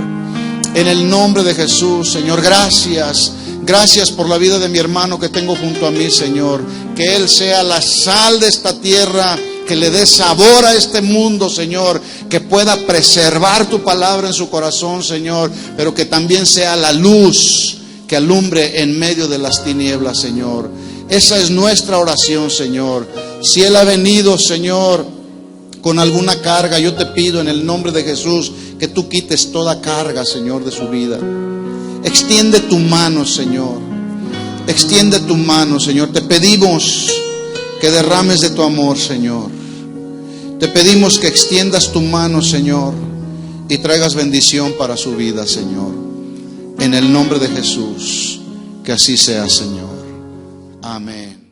En el nombre de Jesús, Señor. Gracias. Gracias por la vida de mi hermano que tengo junto a mí, Señor. Que Él sea la sal de esta tierra, que le dé sabor a este mundo, Señor, que pueda preservar tu palabra en su corazón, Señor, pero que también sea la luz que alumbre en medio de las tinieblas, Señor. Esa es nuestra oración, Señor. Si Él ha venido, Señor, con alguna carga, yo te pido en el nombre de Jesús que tú quites toda carga, Señor, de su vida. Extiende tu mano, Señor. Extiende tu mano, Señor. Te pedimos que derrames de tu amor, Señor. Te pedimos que extiendas tu mano, Señor, y traigas bendición para su vida, Señor. En el nombre de Jesús, que así sea, Señor. Amén.